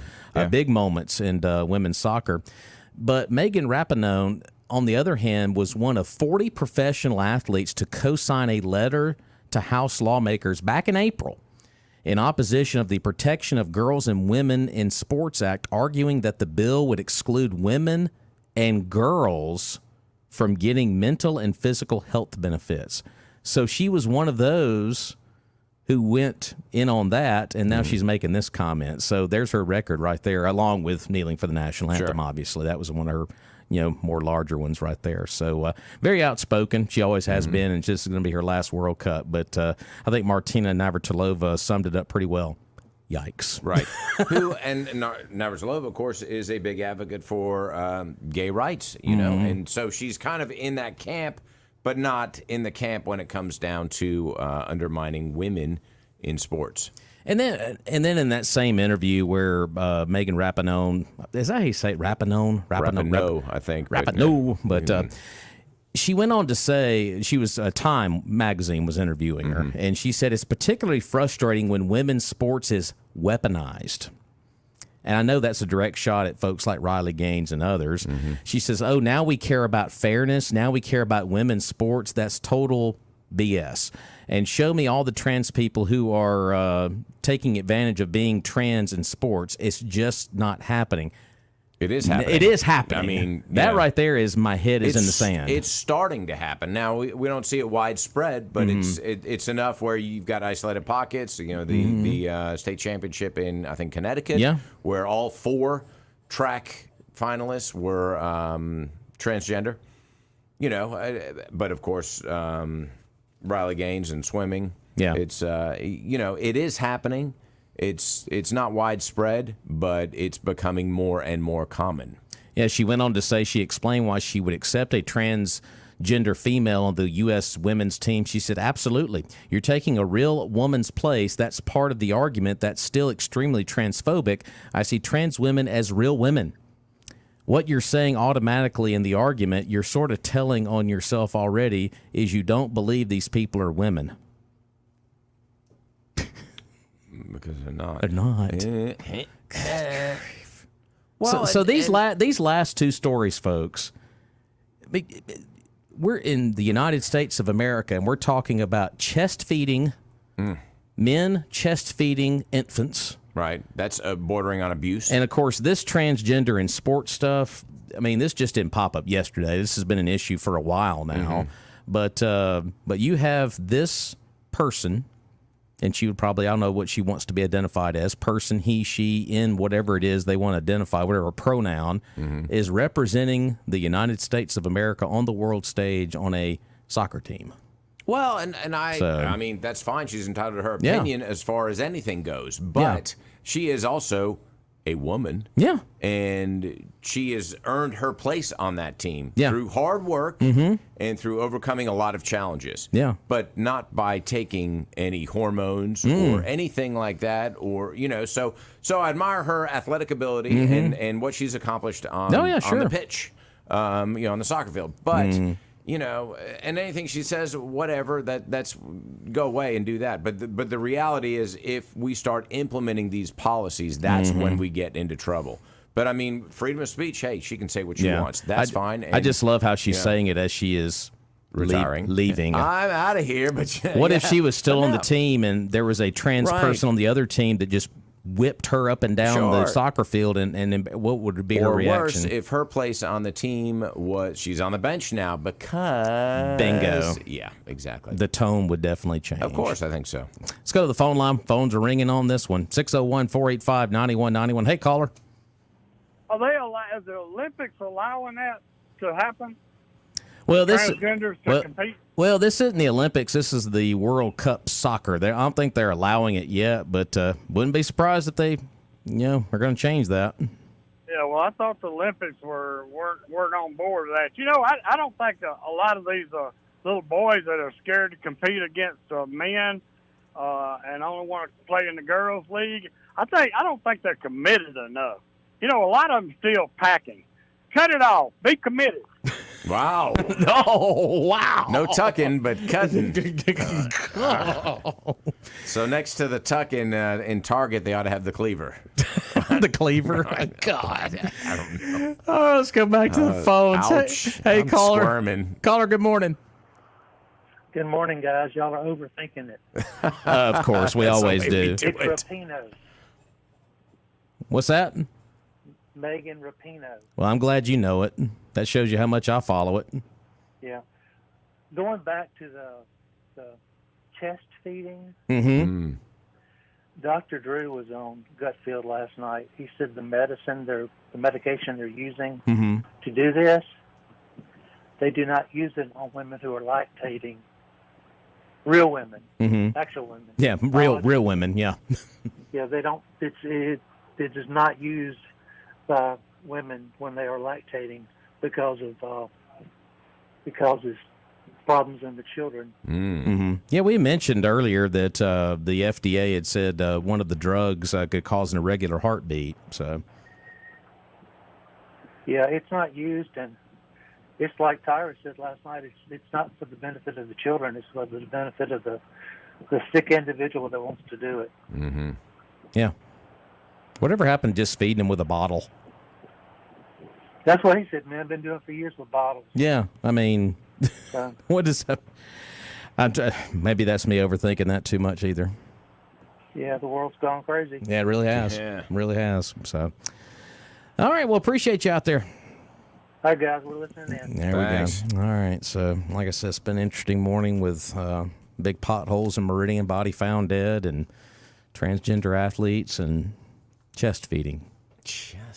in women's soccer. But Megan Rapinoe, on the other hand, was one of 40 professional athletes to co-sign a letter to House lawmakers back in April in opposition of the Protection of Girls and Women in Sports Act, arguing that the bill would exclude women and girls from getting mental and physical health benefits. So she was one of those who went in on that, and now she's making this comment. So there's her record right there, along with kneeling for the national anthem, obviously. That was one of her more larger ones right there. So very outspoken. She always has been, and this is going to be her last World Cup. But I think Martina Navratilova summed it up pretty well. Yikes. Right. And Navratilova, of course, is a big advocate for gay rights, you know, and so she's kind of in that camp, but not in the camp when it comes down to undermining women in sports. And then in that same interview where Megan Rapinoe, is that how you say it? Rapinoe, I think. Rapinoe, but she went on to say, Time magazine was interviewing her, and she said it's particularly frustrating when women's sports is weaponized. and I know that's a direct shot at folks like Riley Gaines and others. She says, oh, now we care about fairness. Now we care about women's sports. That's total BS. And show me all the trans people who are taking advantage of being trans in sports. It's just not happening. It is happening. It is happening. I mean, that right there is my head is in the sand. It's starting to happen. Now, we don't see it widespread, but it's enough where you've got isolated pockets. The state championship in, I think, Connecticut, where all 4 track finalists were transgender. But of course, Riley Gaines in swimming. Yeah. It's, it is happening. It's not widespread, but it's becoming more and more common. Yeah, she went on to say she explained why she would accept a transgender female on the U.S. women's team. She said, absolutely. You're taking a real woman's place. That's part of the argument. That's still extremely transphobic. I see trans women as real women. What you're saying automatically in the argument, you're sort of telling on yourself already, is you don't believe these people are women. Because they're not. They're not. Well, so these last 2 stories, folks, we're in the United States of America, and we're talking about chest feeding men, chest feeding infants. Right. That's bordering on abuse. And, of course, this transgender and sports stuff, I mean, this just didn't pop up yesterday. This has been an issue for a while now. But you have this person, and she would probably, I don't know what she wants to be identified as, person, he, she, in whatever it is they want to identify, whatever pronoun, is representing the United States of America on the world stage on a soccer team. Well, I mean, that's fine. She's entitled to her opinion as far as anything goes. But she is also a woman. Yeah. And she has earned her place on that team through hard work and through overcoming a lot of challenges. Yeah. But not by taking any hormones or anything like that. Or, so I admire her athletic ability and what she's accomplished on the pitch, on the soccer field. But... and anything she says, whatever, that's go away and do that. But the reality is, if we start implementing these policies, that's when we get into trouble. But I mean, freedom of speech. Hey, she can say what she wants. That's fine. And, I just love how she's saying it as she is retiring, leaving. I'm out of here. But what if she was still on the team and there was a trans person on the other team that just whipped her up and down the soccer field, and what would be her reaction? Or worse, if her place on the team was she's on the bench now because... Bingo. Yeah, exactly. The tone would definitely change. Of course, I think so. Let's go to the phone line. Phones are ringing on this one. 601-485-9191. Hey, caller. Is the Olympics allowing that to happen? Well, transgenders to compete? Well, this isn't the Olympics. This is the World Cup soccer. I don't think they're allowing it yet, but wouldn't be surprised if they, are going to change that. Yeah, well, I thought the Olympics weren't on board with that. I don't think a lot of these little boys that are scared to compete against men and only want to play in the girls' league, I don't think they're committed enough. A lot of them still packing. Cut it off. Be committed. Wow. Oh, wow. No tucking, but cutting. So next to the tuck in Target, they ought to have the cleaver. The cleaver? Oh, God. I don't know. Oh, let's go back to the phones. Ouch. Hey, I'm caller. Squirming. Caller, good morning. Good morning, guys. Y'all are overthinking it. Of course, we always do. It's Rapinoe. What's that? Megan Rapinoe. Well, I'm glad you know it. That shows you how much I follow it. Yeah. Going back to the chest feeding, Dr. Drew was on Gutfield last night. He said the medication they're using to do this, they do not use it on women who are lactating. Real women, actual women. Yeah, real women. Yeah. Yeah, they don't. It is not used by women when they are lactating because it's problems in the children. Yeah, we mentioned earlier that the FDA had said one of the drugs could cause an irregular heartbeat. So, yeah, it's not used, and it's like Tyra said last night. It's not for the benefit of the children. It's for the benefit of the sick individual that wants to do it. Yeah. Whatever happened to just feeding them with a bottle? That's what he said, man. I've been doing it for years with bottles. Yeah, I mean, what is that? Maybe that's me overthinking that too much either. Yeah, the world's gone crazy. Yeah, it really has. Yeah. Really has. So, all right. Well, appreciate you out there. All right, guys, we're listening in. There Thanks. we go. All right. So, like I said, it's been an interesting morning with big potholes in Meridian, body found dead, and transgender athletes, and chest feeding.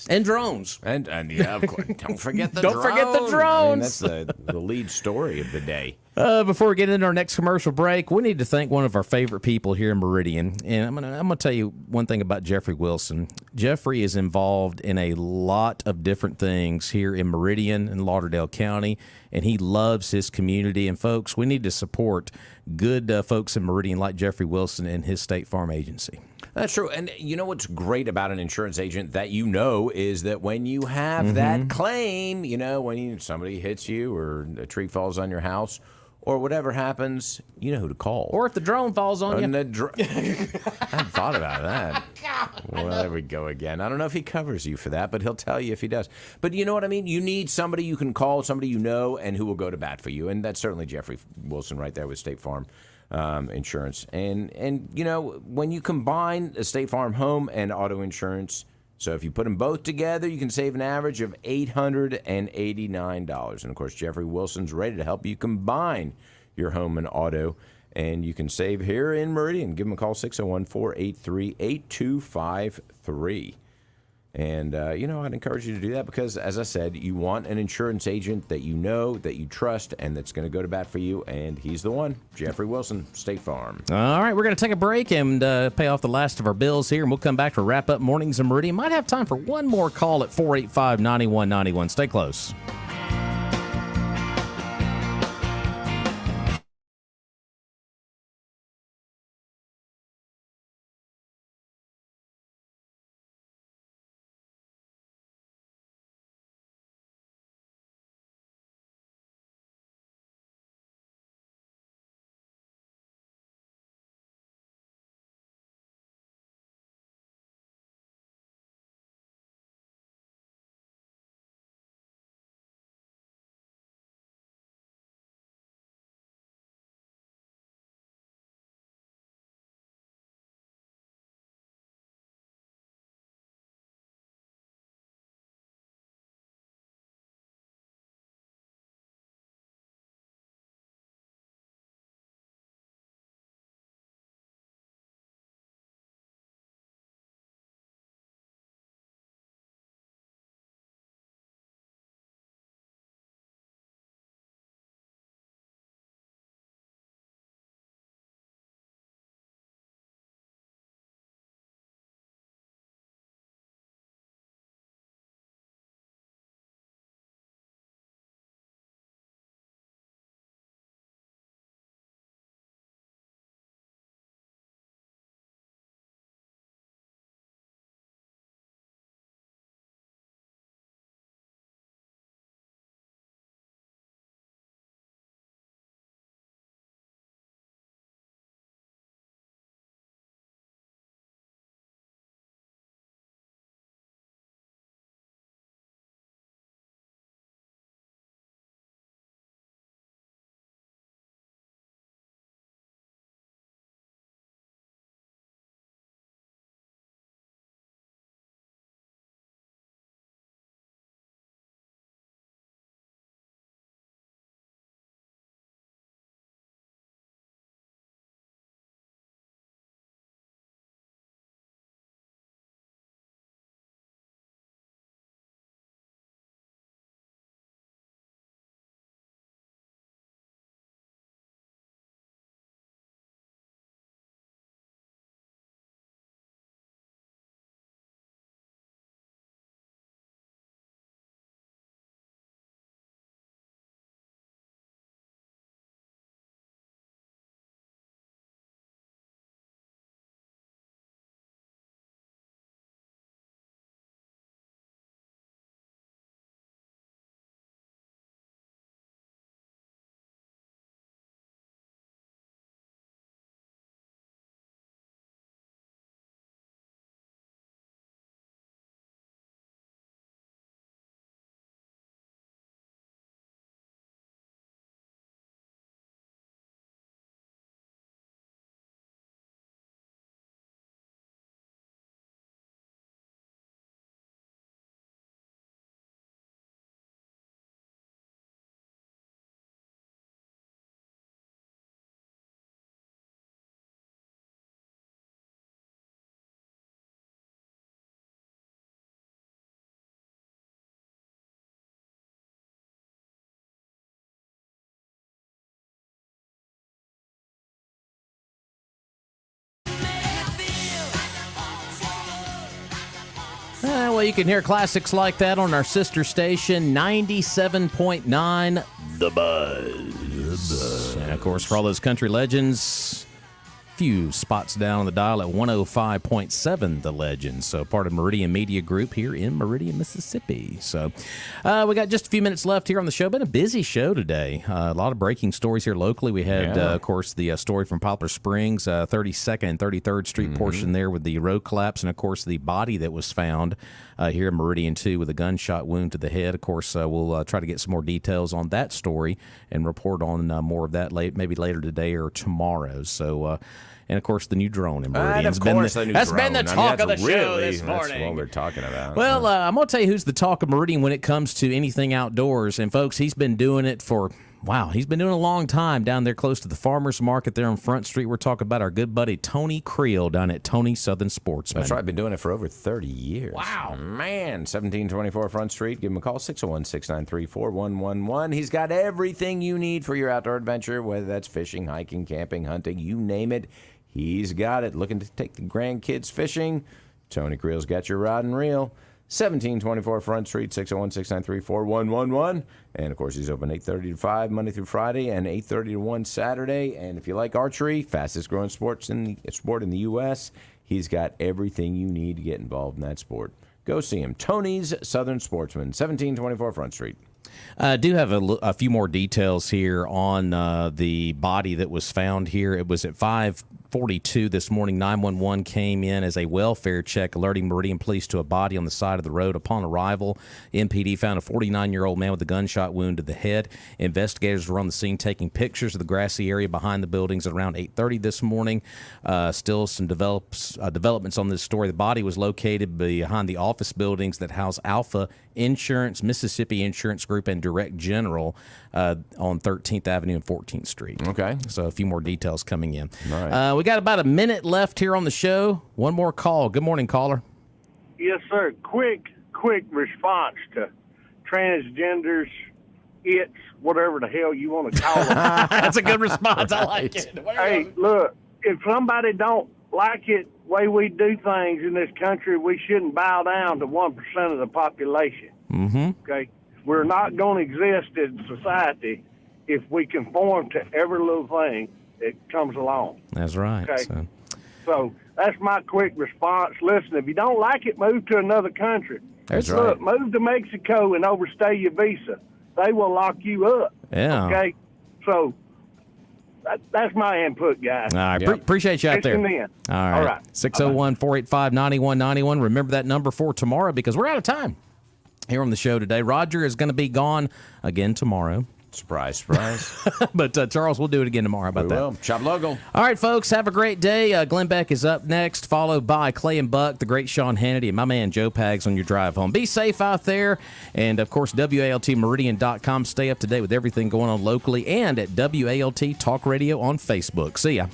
And drones. And yeah, of course. Don't forget the Don't drone. forget the drones. I mean, that's the lead story of the day. Before we get into our next commercial break, we need to thank one of our favorite people here in Meridian. And I'm gonna tell you one thing about Jeffrey Wilson. Jeffrey is involved in a lot of different things here in Meridian and Lauderdale County, and he loves his community. And folks, we need to support good folks in Meridian like Jeffrey Wilson and his State Farm agency. That's true. And you know what's great about an insurance agent that you know is that when you have that claim, you know, when somebody hits you or a tree falls on your house or whatever happens, you know who to call. Or if the drone falls on you. I hadn't thought about that. Well, there we go again. I don't know if he covers you for that, but he'll tell you if he does. But you know what I mean? You need somebody you can call, somebody you know, and who will go to bat for you. And that's certainly Jeffrey Wilson right there with State Farm Insurance. And you know, when you combine a State Farm home and auto insurance, so if you put them both together, you can save an average of $889. And, of course, Jeffrey Wilson's ready to help you combine your home and auto. And you can save here in Meridian. Give them a call, 601-483-8253. And, you know, I'd encourage you to do that because, as I said, you want an insurance agent that you know, that you trust, and that's going to go to bat for you. And he's the one, Jeffrey Wilson, State Farm. All right, we're going to take a break and pay off the last of our bills here, and we'll come back to wrap up Mornings in Meridian. Might have time for one more call at 485-9191. Stay close. Well, you can hear classics like that on our sister station, 97.9 The Buzz. And, of course, for all those country legends, few spots down on the dial at 105.7 The Legends. So part of Meridian Media Group here in Meridian, Mississippi. So we got just a few minutes left here on the show. Been a busy show today. A lot of breaking stories here locally. We had, of course, the story from Poplar Springs, 32nd and 33rd Street portion there with the road collapse. And, of course, the body that was found here in Meridian, too, with a gunshot wound to the head. Of course, we'll try to get some more details on that story and report on more of that maybe later today or tomorrow. So, and, of course, the new drone in Meridian. That's been the talk of the show this morning. That's what we're talking about. Well, I'm going to tell you who's the talk of Meridian when it comes to anything outdoors. And, folks, he's been doing it for... Wow, he's been doing it a long time down there close to the farmers market there on Front Street. We're talking about our good buddy Tony Creel down at Tony Southern Sportsman. That's right. Been doing it for over 30 years. Wow. Man, 1724 Front Street. Give him a call, 601-693-4111. He's got everything you need for your outdoor adventure, whether that's fishing, hiking, camping, hunting, you name it. He's got it. Looking to take the grandkids fishing? Tony Creel's got your rod and reel. 1724 Front Street, 601-693-4111. And, of course, he's open 8:30 to 5 Monday through Friday and 8:30 to 1 Saturday. And if you like archery, fastest-growing sport in the U.S., he's got everything you need to get involved in that sport. Go see him. Tony's Southern Sportsman, 1724 Front Street. I do have a few more details here on the body that was found here. It was at 5:42 this morning. 911 came in as a welfare check, alerting Meridian Police to a body on the side of the road. Upon arrival, MPD found a 49-year-old man with a gunshot wound to the head. Investigators were on the scene taking pictures of the grassy area behind the buildings at around 8:30 this morning. Still some developments on this story. The body was located behind the office buildings that house Alpha Insurance, Mississippi Insurance Group, and Direct General on 13th Avenue and 14th Street. Okay. So a few more details coming in. All right. We got about a minute left here on the show. One more call. Good morning, caller. Yes, sir. Quick response to transgenders, whatever the hell you want to call them. That's a good response. I like it. Hey, look, if somebody don't like it the way we do things in this country, we shouldn't bow down to 1% of the population. Mm-hmm. Okay? We're not going to exist in society if we conform to every little thing that comes along. That's right. Okay? So that's my quick response. Listen, if you don't like it, move to another country. That's Look, right. move to Mexico and overstay your visa. They will lock you up. Yeah. Okay? So that's my input, guys. All right. Yep. Appreciate you out there. Listen in. All right. 601-485-9191. Remember that number for tomorrow because we're out of time here on the show today. Roger is going to be gone again tomorrow. Surprise, surprise. But, Charles, we'll do it again tomorrow. How about We that? will. Shop local. All right, folks, have a great day. Glenn Beck is up next, followed by Clay and Buck, the great Sean Hannity, and my man Joe Pags on your drive home. Be safe out there. And, of course, WALTmeridian.com. Stay up to date with everything going on locally and at WALT Talk Radio on Facebook. See ya.